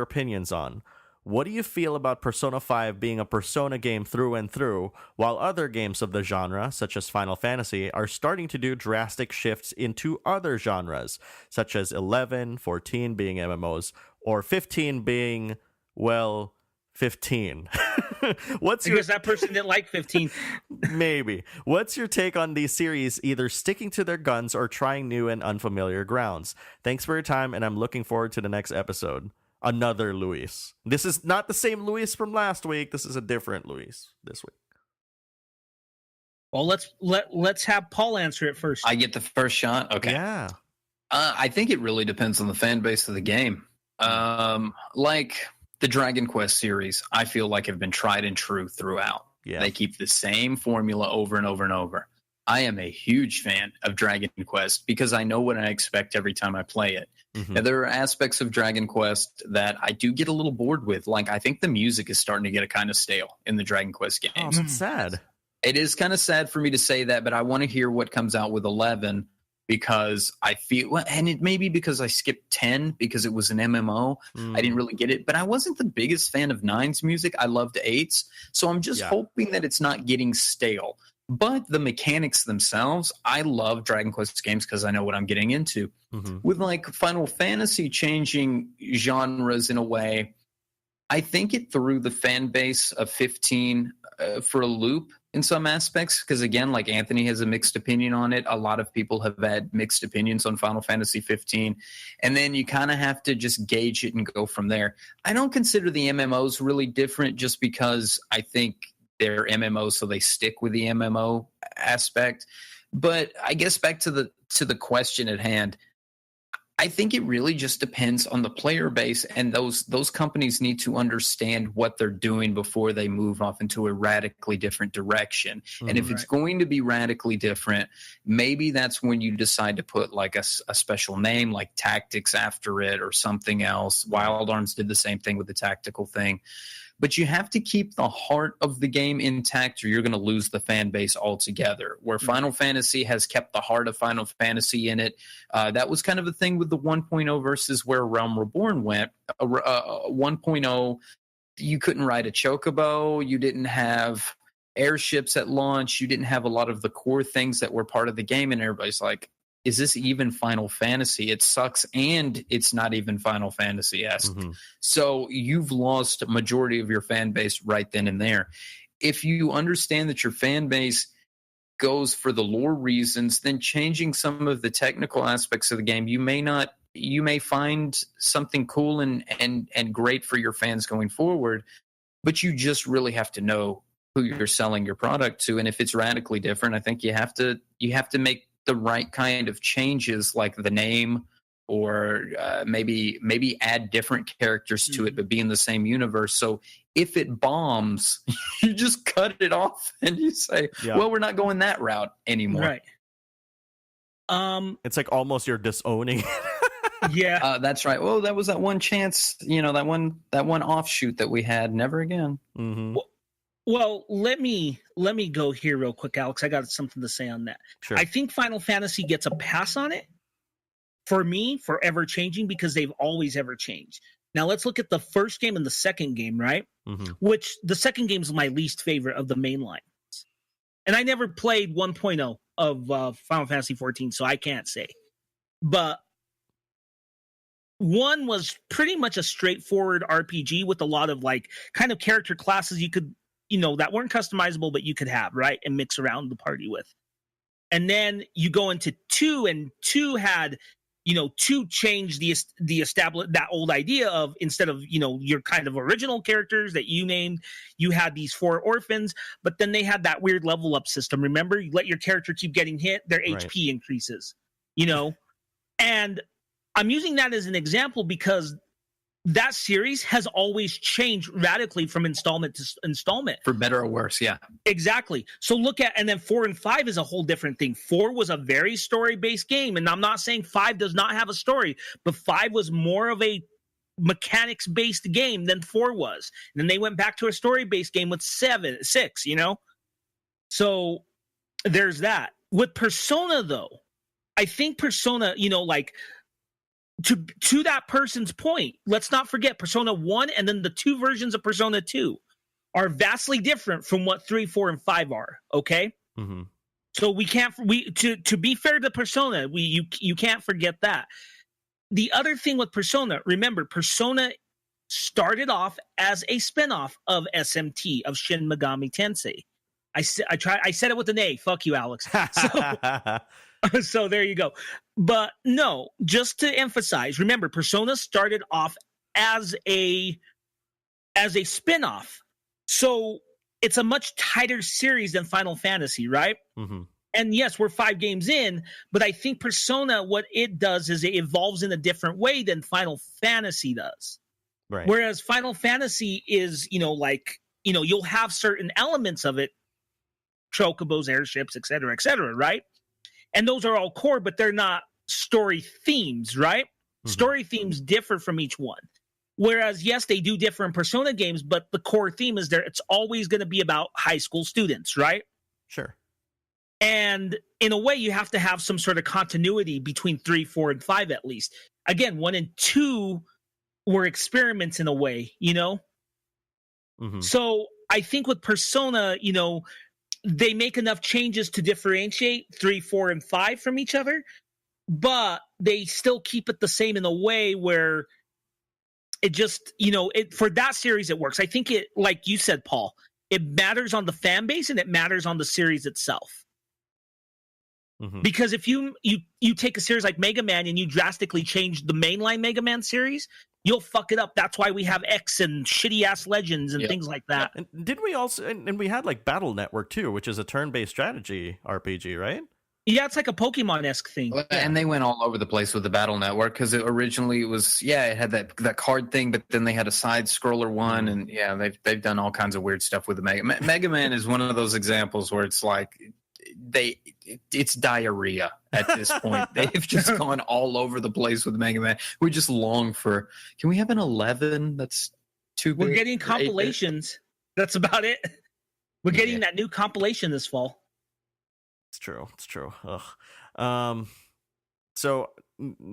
opinions on. What do you feel about Persona 5 being a Persona game through and through, while other games of the genre, such as Final Fantasy, are starting to do drastic shifts into other genres, such as 11, 14 being MMOs, or 15 being, 15? Because that person didn't like 15. Maybe. What's your take on these series either sticking to their guns or trying new and unfamiliar grounds? Thanks for your time, and I'm looking forward to the next episode." Another Luis. This is not the same Luis from last week. This is a different Luis this week. Well, let's have Paul answer it first. I get the first shot. Okay. Yeah. I think it really depends on the fan base of the game. Like the Dragon Quest series, I feel like have been tried and true throughout. Yeah. They keep the same formula over and over and over. I am a huge fan of Dragon Quest because I know what I expect every time I play it. Now, there are aspects of Dragon Quest that I do get a little bored with. Like, I think the music is starting to get kind of stale in the Dragon Quest games. Oh, that's sad. It is kind of sad for me to say that, but I want to hear what comes out with 11 because I feel, and it may be because I skipped 10 because it was an MMO. I didn't really get it, but I wasn't the biggest fan of 9's music. I loved 8's. So I'm just hoping that it's not getting stale. But the mechanics themselves, I love Dragon Quest games because I know what I'm getting into. With like Final Fantasy changing genres in a way, I think it threw the fan base of 15 for a loop in some aspects. Because again, like Anthony has a mixed opinion on it. A lot of people have had mixed opinions on Final Fantasy 15. And then you kind of have to just gauge it and go from there. I don't consider the MMOs really different just because I think they're MMOs, so they stick with the MMO aspect. But I guess back to the question at hand, I think it really just depends on the player base, and those companies need to understand what they're doing before they move off into a radically different direction. And if it's going to be radically different, maybe that's when you decide to put like a special name like Tactics after it or something else. Wild Arms did the same thing with the tactical thing. but you have to keep the heart of the game intact or you're going to lose the fan base altogether. Where Final Fantasy has kept the heart of Final Fantasy in it. That was kind of a thing with the 1.0 versus where Realm Reborn went. 1.0, you couldn't ride a chocobo. You didn't have airships at launch. You didn't have a lot of the core things that were part of the game. And everybody's like, is this even Final Fantasy? It sucks, and it's not even Final Fantasy-esque. Mm-hmm. So you've lost a majority of your fan base right then and there. If you understand that your fan base goes for the lore reasons, then changing some of the technical aspects of the game, you may find something cool and great for your fans going forward, but you just really have to know who you're selling your product to. And if it's radically different, I think you have to make the right kind of changes, like the name, or maybe add different characters to it, but be in the same universe. So if it bombs, you just cut it off and you say, well, we're not going that route anymore. Right. It's like almost you're disowning it. Yeah. That's right. Well, that was that one chance, that one offshoot that we had. Never again. Mm-hmm. Well, let me go here real quick, Alex. I got something to say on that. Sure. I think Final Fantasy gets a pass on it, for me, for ever changing, because they've always ever changed. Now let's look at the first game and the second game, right? Mm-hmm. Which the second game is my least favorite of the main lines. And I never played 1.0 of Final Fantasy XIV, so I can't say. But one was pretty much a straightforward RPG with a lot of like kind of character classes you could, that weren't customizable, but you could have, right? And mix around the party with. And then you go into 2, and 2 had, 2 changed the established, that old idea of, instead of, your kind of original characters that you named, you had these 4 orphans, but then they had that weird level up system. Remember, you let your character keep getting hit, their HP increases, and I'm using that as an example because that series has always changed radically from installment to installment. For better or worse, yeah. Exactly. So look at, and then 4 and 5 is a whole different thing. 4 was a very story-based game, and I'm not saying 5 does not have a story, but 5 was more of a mechanics-based game than 4 was. And then they went back to a story-based game with 6, So there's that. With Persona, though, I think Persona, to that person's point, let's not forget Persona 1 and then the 2 versions of Persona 2 are vastly different from what 3, 4, and 5 are, okay? Mm-hmm. So to be fair to Persona, you can't forget that. The other thing with Persona, remember, Persona started off as a spinoff of SMT, of Shin Megami Tensei. I said it with an A. Fuck you, Alex. So there you go. But no, just to emphasize, remember, Persona started off as a spin-off. So it's a much tighter series than Final Fantasy, right? Mm-hmm. And yes, we're 5 games in, but I think Persona, what it does is it evolves in a different way than Final Fantasy does. Right. Whereas Final Fantasy is, you'll have certain elements of it, chocobos, airships, et cetera, right? And those are all core, but they're not story themes, right? Mm-hmm. Story themes differ from each one. Whereas, yes, they do differ in Persona games, but the core theme is there. It's always going to be about high school students, right? Sure. And in a way, you have to have some sort of continuity between 3, 4, and 5 at least. Again, 1 and 2 were experiments in a way, Mm-hmm. So I think with Persona, they make enough changes to differentiate 3, 4, and 5 from each other, but they still keep it the same in a way where it just, for that series, it works. I think it, like you said, Paul, it matters on the fan base and it matters on the series itself. Mm-hmm. Because if you take a series like Mega Man and you drastically change the mainline Mega Man series, you'll fuck it up. That's why we have X and shitty ass Legends and things like that. And did we also, and we had like Battle Network too, which is a turn-based strategy RPG, right? Yeah, it's like a Pokemon-esque thing. And they went all over the place with the Battle Network because it originally was, it had that card thing, but then they had a side-scroller one, and they've done all kinds of weird stuff with the Mega Man is one of those examples where it's like it's diarrhea at this point. They've just gone all over the place with Mega Man. We just long for, can we have an 11 that's We're getting compilations. That's about it. We're getting that new compilation this fall. It's true. Ugh. So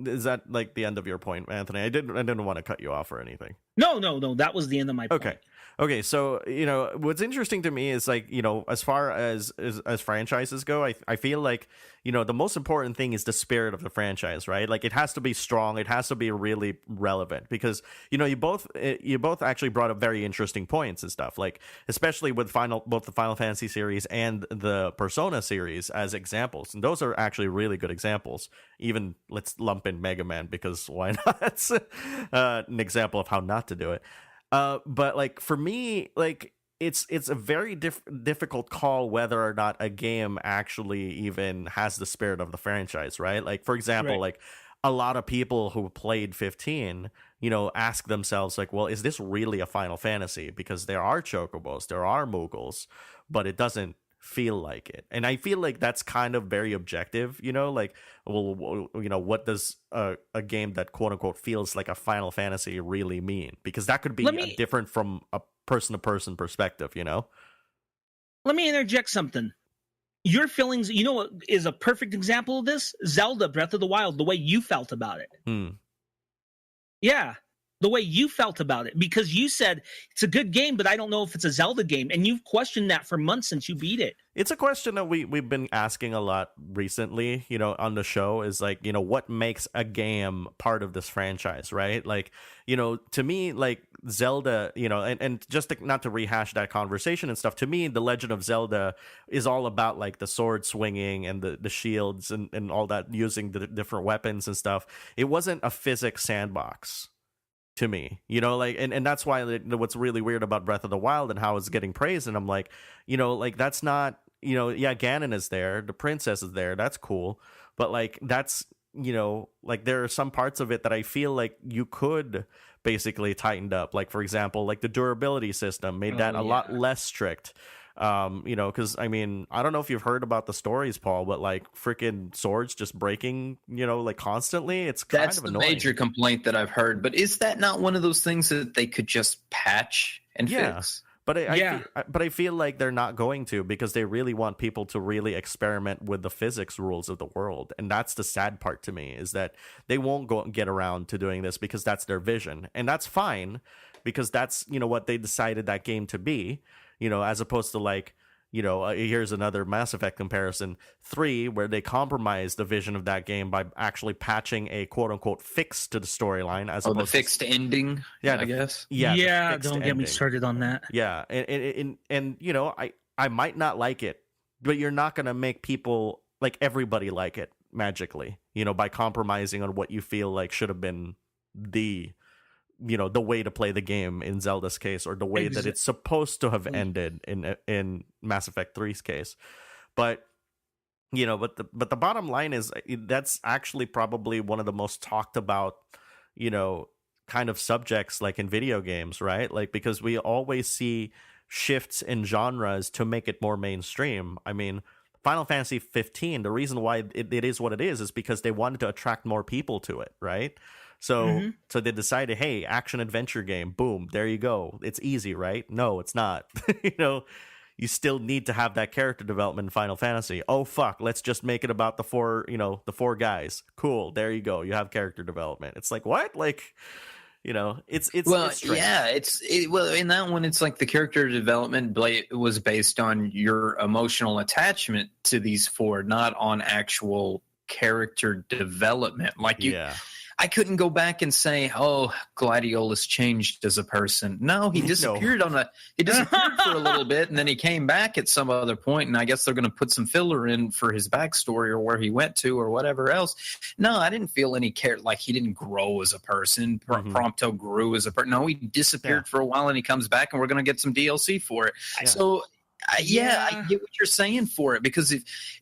is that like the end of your point, Anthony? I didn't want to cut you off or anything. No. That was the end of my point. Okay. So, what's interesting to me is like, as far as franchises go, I feel like, the most important thing is the spirit of the franchise, right? Like it has to be strong. It has to be really relevant because, you both actually brought up very interesting points and stuff, like especially with both the Final Fantasy series and the Persona series as examples. And those are actually really good examples. Even let's lump in Mega Man because why not? It's an example of how not to do it. But like for me, like it's a very difficult call whether or not a game actually even has the spirit of the franchise, right? Like for example, like a lot of people who played 15, ask themselves like, well, is this really a Final Fantasy? Because there are chocobos, there are Moogles, but it doesn't feel like it. And I feel like that's kind of very objective, like, well, what does a game that quote unquote feels like a Final Fantasy really mean? Because that could be different from a person to person perspective, Let me interject something. Your feelings, what is a perfect example of this? Zelda Breath of the Wild, the way you felt about it. Yeah. The way you felt about it, because you said it's a good game, but I don't know if it's a Zelda game, and you've questioned that for months since you beat it. It's a question that we've been asking a lot recently, on the show is like, what makes a game part of this franchise, right? Like, to me, like Zelda, and just not to rehash that conversation and stuff, to me, The Legend of Zelda is all about like the sword swinging and the shields and all that, using the different weapons and stuff. It wasn't a physics sandbox. To me, like, and that's why what's really weird about Breath of the Wild and how it's getting praised. And I'm like, like that's not, Ganon is there, the princess is there, that's cool, but like that's, like there are some parts of it that I feel like you could basically tightened up. Like for example, like the durability system made that a lot less strict. Because I mean, I don't know if you've heard about the stories, Paul, but like freaking swords just breaking, like constantly. It's kind of annoying. That's the major complaint that I've heard. But is that not one of those things that they could just patch and fix? But I feel like they're not going to, because they really want people to really experiment with the physics rules of the world. And that's the sad part to me, is that they won't get around to doing this because that's their vision. And that's fine, because that's, what they decided that game to be. As opposed to like, here's another Mass Effect comparison, 3, where they compromised the vision of that game by actually patching a quote unquote fix to the storyline, as opposed the fixed ending. Yeah, I guess. Yeah, don't get me started on that. Yeah, and I might not like it, but you're not gonna make people like everybody like it magically, by compromising on what you feel like should have been the way to play the game in Zelda's case, or the way that it's supposed to have ended in Mass Effect 3's case. But but the bottom line is that's actually probably one of the most talked about kind of subjects like in video games, right? Like, because we always see shifts in genres to make it more mainstream. I mean, Final Fantasy XV, the reason why it is what it is because they wanted to attract more people to it, right? So so they decided, hey, action adventure game, boom, there you go. It's easy, right? No, it's not. You still need to have that character development in Final Fantasy. Oh fuck, let's just make it about the four guys. Cool, there you go. You have character development. It's like, what? Like, it's well, in that one, it's like the character development was based on your emotional attachment to these four, not on actual character development. Like I couldn't go back and say, "Oh, Gladiolus changed as a person." No, he disappeared for a little bit, and then he came back at some other point. And I guess they're going to put some filler in for his backstory or where he went to or whatever else. No, I didn't feel any care. Like he didn't grow as a person. Prompto grew as a person. No, he disappeared for a while, and he comes back, and we're going to get some DLC for it. Yeah. So. I get what you're saying for it, because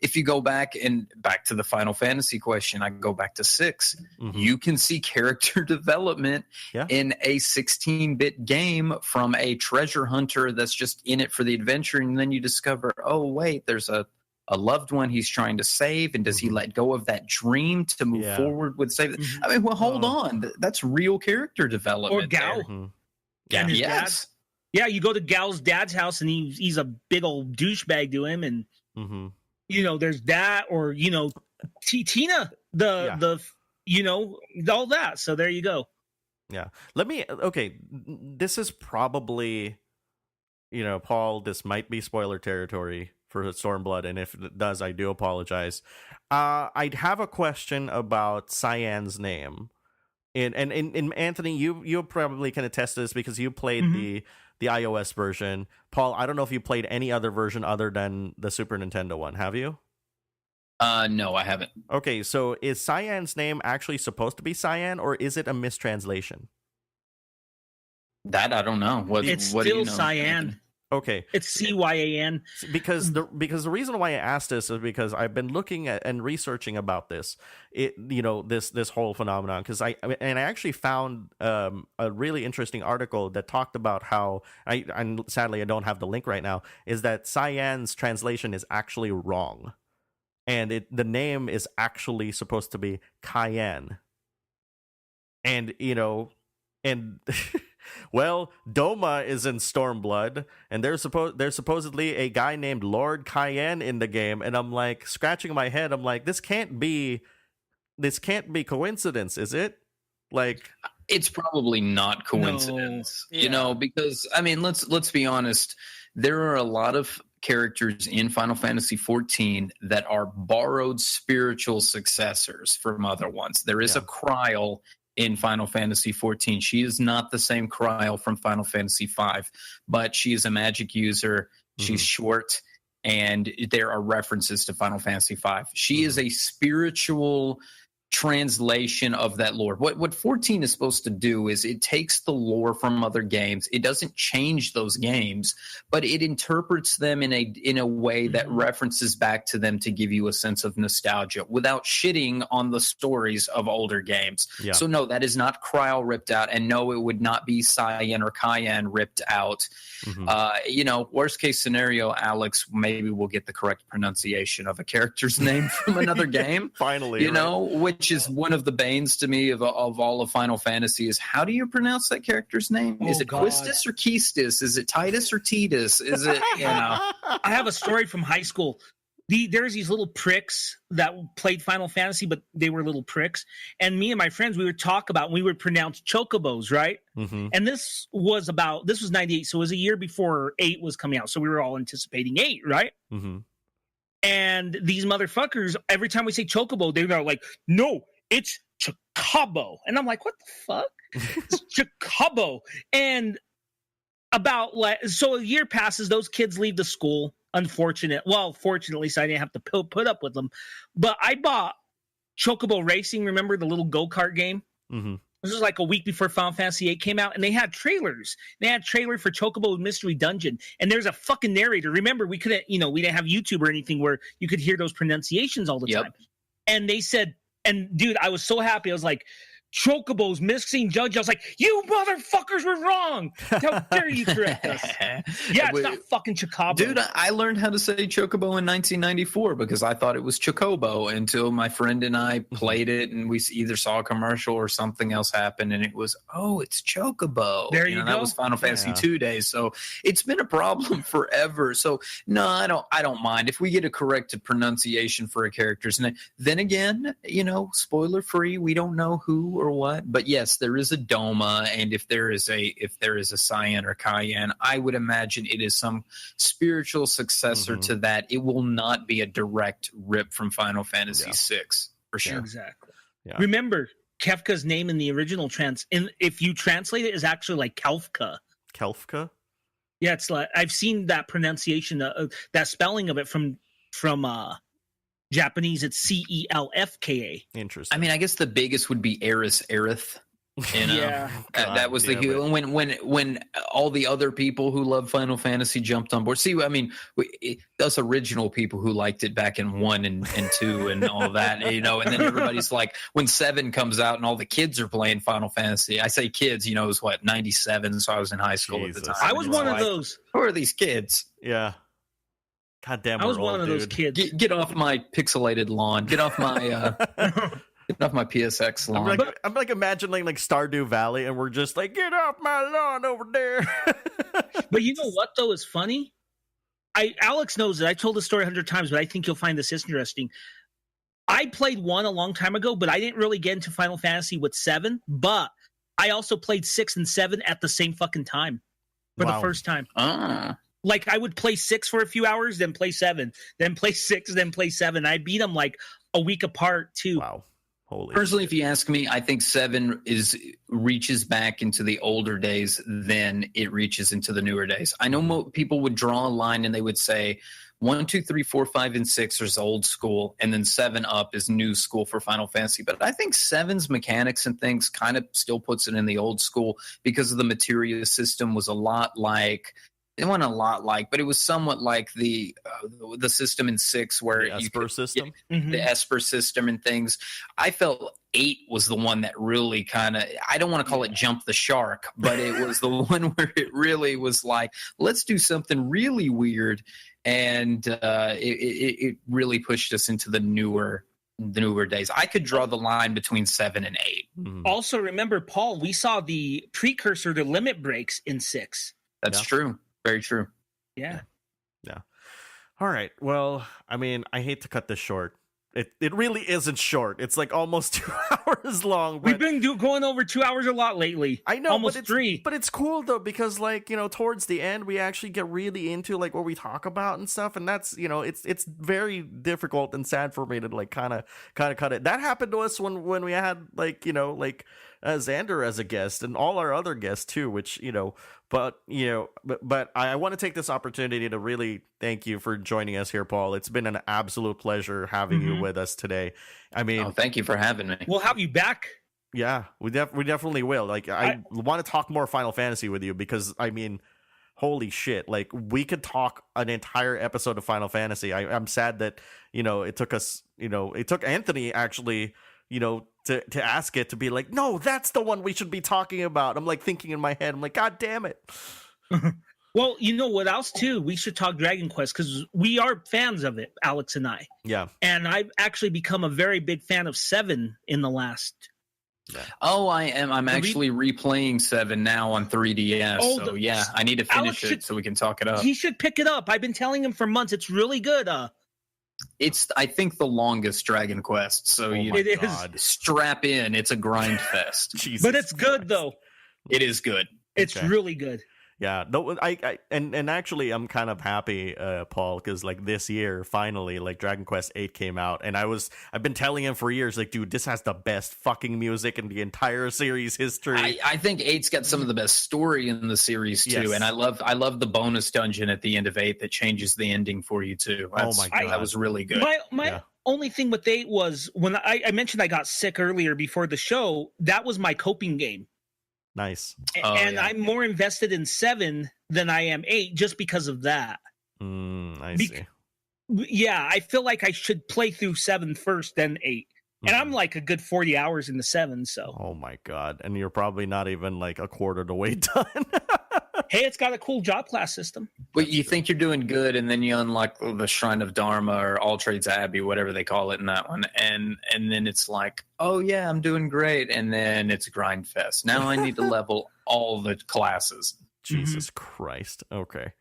if you go back to the Final Fantasy question, I go back to 6. You can see character development in a 16-bit game from a treasure hunter that's just in it for the adventure, and then you discover, oh wait, there's a loved one he's trying to save, and does he let go of that dream to move forward with saving? I mean, well, hold on, that's real character development. Or Gao. And his dad. Yeah, you go to Gal's dad's house and he's a big old douchebag to him, and there's that, or Tina, the all that. So there you go. Yeah. This is probably, Paul, this might be spoiler territory for Stormblood, and if it does, I do apologize. I'd have a question about Cyan's name. And Anthony, you probably can attest to this because you played the iOS version. Paul, I don't know if you played any other version other than the Super Nintendo one. Have you? No, I haven't. Okay, so is Cyan's name actually supposed to be Cyan, or is it a mistranslation? That I don't know. It's still Cyan. Okay, it's CYAN. Because the reason why I asked this is because I've been looking at and researching about this. This whole phenomenon, because I actually found a really interesting article that talked about how and sadly I don't have the link right now, is that Cyan's translation is actually wrong. And the name is actually supposed to be Cayenne. And, well, Doma is in Stormblood, and there's supposedly a guy named Lord Cayenne in the game, and I'm like scratching my head. I'm like, this can't be coincidence, is it? Like, it's probably not coincidence, because I mean, let's be honest. There are a lot of characters in Final Fantasy XIV that are borrowed spiritual successors from other ones. There is a Kryl in Final Fantasy XIV. She is not the same Kryl from Final Fantasy V, but she is a magic user. She's short, and there are references to Final Fantasy V. She is a spiritual translation of that lore. What 14 is supposed to do is it takes the lore from other games. It doesn't change those games, but it interprets them in a way that references back to them to give you a sense of nostalgia without shitting on the stories of older games. Yeah. So no, that is not Kryl ripped out, and no, it would not be Cyan or Cayenne ripped out. Worst case scenario, Alex, maybe we'll get the correct pronunciation of a character's name from another game. Finally, which is one of the banes to me of all of Final Fantasy is, how do you pronounce that character's name? Is it Quistis or Keistis? Is it Titus or Titus? Is it, I have a story from high school. There's these little pricks that played Final Fantasy, but they were little pricks. And me and my friends, we would pronounce chocobos, right? And this was 98, so it was a year before 8 was coming out. So we were all anticipating 8, right? And these motherfuckers, every time we say chocobo, they're like, no, it's chocobo. And I'm like, what the fuck? It's chocobo. And so a year passes, those kids leave the school. Fortunately, so I didn't have to put up with them. But I bought Chocobo Racing, remember the little go-kart game? This was like a week before Final Fantasy VIII came out, and they had trailers. They had a trailer for Chocobo Mystery Dungeon, and there's a fucking narrator. Remember, we couldn't, we didn't have YouTube or anything where you could hear those pronunciations all the time. And they said, and dude, I was so happy. I was like, Chocobo's missing judge. I was like, you motherfuckers were wrong. How dare you correct us? Yeah, it's not fucking Chocobo. Dude, I learned how to say Chocobo in 1994 because I thought it was Chocobo until my friend and I played it, and we either saw a commercial or something else happen, and it was, it's Chocobo. There you go. That was Final Fantasy 2 days. So it's been a problem forever. So no, I don't mind if we get a corrected pronunciation for a character's name. Then again, spoiler free, we don't know who or what, but yes, there is a Doma, and if there is a Cyan or Cayenne, I would imagine it is some spiritual successor to that. It will not be a direct rip from Final Fantasy VI for sure. Exactly. Yeah. Remember, Kefka's name in the original if you translate it, is actually like Kelfka. Kelfka? Yeah, it's like I've seen that pronunciation, that spelling of it from Japanese, it's Celfka. Interesting. I mean, I guess the biggest would be Aerith. That was the when all the other people who love Final Fantasy jumped on board. See, I mean, us original people who liked it back in 1 and 2 and all that, and then everybody's like, when 7 comes out and all the kids are playing Final Fantasy. I say kids, it was 97, so I was in high school at the time. I was one of those. Who are these kids? Yeah. God damn, I was one of those kids. Get off my pixelated lawn. Get off my Get off my PSX lawn. I'm like imagining like Stardew Valley, and we're just like, get off my lawn over there. But you know what though is funny? Alex knows it. I told the story 100 times, but I think you'll find this interesting. I played 1 a long time ago, but I didn't really get into Final Fantasy with 7. But I also played 6 and 7 at the same fucking time for the first time. Like I would play 6 for a few hours, then play 7, then play 6, then play 7. I beat them like a week apart too. Wow. Holy Personally, shit. if you ask me, I think 7 reaches back into the older days than it reaches into the newer days. I know people would draw a line and they would say 1, 2, 3, 4, 5, and 6 is old school, and then 7 up is new school for Final Fantasy. But I think 7's mechanics and things kind of still puts it in the old school because of the materia system was a lot like. It wasn't a lot like, but it was somewhat like the system in 6 where the Esper system, the Esper system and things. I felt 8 was the one that really kind of, I don't want to call it jump the shark, but it was the one where it really was like, let's do something really weird, and it really pushed us into the newer days. I could draw the line between 7 and 8. Mm-hmm. Also, remember, Paul, we saw the precursor to limit breaks in 6. That's true. Very true. Yeah. All right. Well, I mean, I hate to cut this short. It really isn't short. It's like almost 2 hours long. But We've been going over 2 hours a lot lately. I know, almost but it's 3. But it's cool though because, like, you know, towards the end we actually get really into like what we talk about and stuff, and that's, you know, it's very difficult and sad for me to like kind of cut it. That happened to us when we had like, you know, like Xander as a guest and all our other guests too, which, you know, but I want to take this opportunity to really thank you for joining us here, Paul. It's been an absolute pleasure having you with us today. I mean, thank you for having me. We'll have you back. Yeah, we definitely will. Like, I want to talk more Final Fantasy with you because, I mean, holy shit, like we could talk an entire episode of Final Fantasy. I'm sad that, you know, it took Anthony actually, you know, to ask it, to be like, no, that's the one we should be talking about. I'm like thinking in my head, I'm like, God damn it. Well, you know what else too? We should talk Dragon Quest because we are fans of it, Alex and I. Yeah. And I've actually become a very big fan of 7 in the last. Yeah. Oh, I am. I'm actually replaying 7 now on 3DS. Oh, so yeah, I need to finish it so we can talk it up. He should pick it up. I've been telling him for months. It's really good. It's, I think, the longest Dragon Quest. So it is. Strap in. It's a grind fest. Jesus but it's good Christ. though. It is good. It's really good. Yeah, no, and actually, I'm kind of happy, Paul, because like this year, finally, like Dragon Quest VIII came out, and I've been telling him for years, like, dude, this has the best fucking music in the entire series history. I think 8's got some of the best story in the series too, Yes. and I love the bonus dungeon at the end of 8 that changes the ending for you too. Oh my God, that was really good. My only thing with 8 was when I mentioned I got sick earlier before the show. That was my coping game. Nice. And I'm more invested in 7 than I am 8 just because of that. I see. Yeah, I feel like I should play through 7 first, then 8. And I'm like a good 40 hours into 7, so. Oh my God. And you're probably not even like a quarter of the way done. Hey, it's got a cool job class system. But you think you're doing good, and then you unlock the Shrine of Dharma or All Trades Abbey, whatever they call it in that one, and then it's like, oh yeah, I'm doing great, and then it's grind fest. Now I need to level all the classes. Jesus Christ. Okay.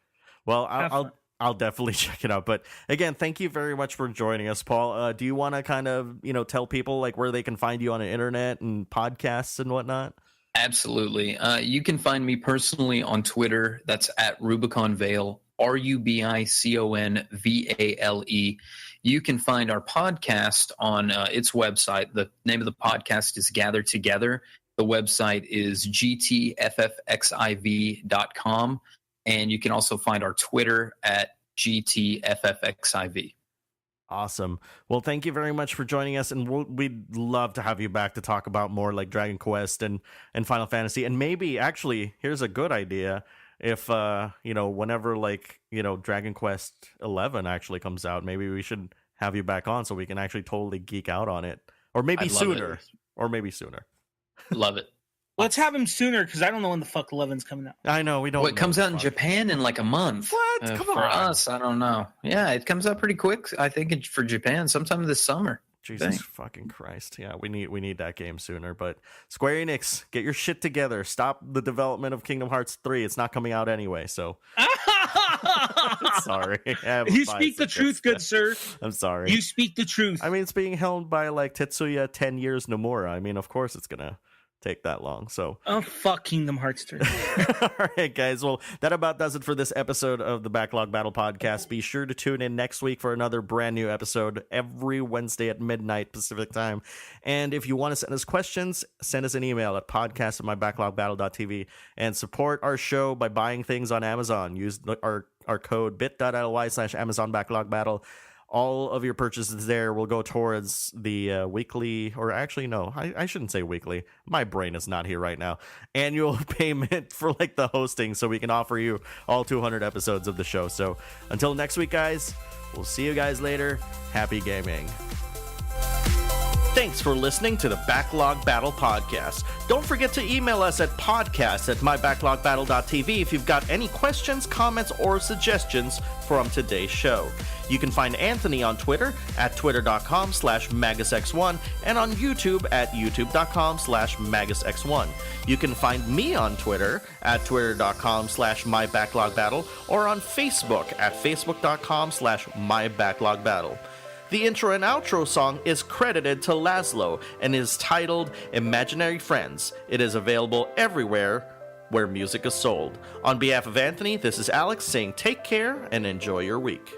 Well, I'll definitely check it out. But again, thank you very much for joining us, Paul. Do you want to kind of, you know, tell people like where they can find you on the internet and podcasts and whatnot? Absolutely. You can find me personally on Twitter. That's at RubiconVale, RubiconVale. You can find our podcast on its website. The name of the podcast is Gather Together. The website is gtffxiv.com. And you can also find our Twitter at gtffxiv. Awesome. Well, thank you very much for joining us, and we'd love to have you back to talk about more like Dragon Quest and Final Fantasy, and maybe actually here's a good idea. If you know, whenever like, you know, Dragon Quest XI actually comes out, maybe we should have you back on so we can actually totally geek out on it, or maybe sooner. Love it. Let's have him sooner because I don't know when the fuck 11's coming out. I know we don't. Well, it comes out in Japan in like a month. What? Come on. For us, I don't know. Yeah, it comes out pretty quick. I think for Japan, sometime this summer. Jesus fucking Christ. Yeah, we need that game sooner. But Square Enix, get your shit together. Stop the development of Kingdom Hearts 3. It's not coming out anyway, so sorry. You speak the truth, good sir. I'm sorry. You speak the truth. I mean, it's being held by like Tetsuya 10 years Nomura. I mean, of course it's gonna take that long. So fuck Kingdom Hearts 3. All right, guys. Well, that about does it for this episode of the Backlog Battle Podcast. Be sure to tune in next week for another brand new episode every Wednesday at midnight Pacific time. And if you want to send us questions, send us an email at podcast@mybacklogbattle.tv and support our show by buying things on Amazon. Use our code bit.ly/Amazon Backlog Battle. All of your purchases there will go towards the weekly, or actually, no, I shouldn't say weekly. My brain is not here right now. Annual payment for like the hosting so we can offer you all 200 episodes of the show. So until next week, guys, we'll see you guys later. Happy gaming. Thanks for listening to the Backlog Battle Podcast. Don't forget to email us at podcast@mybacklogbattle.tv if you've got any questions, comments, or suggestions from today's show. You can find Anthony on Twitter at twitter.com/MagusX1 and on YouTube at youtube.com/MagusX1. You can find me on Twitter at twitter.com/MyBacklogBattle or on Facebook at facebook.com/MyBacklogBattle. The intro and outro song is credited to Laszlo and is titled Imaginary Friends. It is available everywhere where music is sold. On behalf of Anthony, this is Alex saying take care and enjoy your week.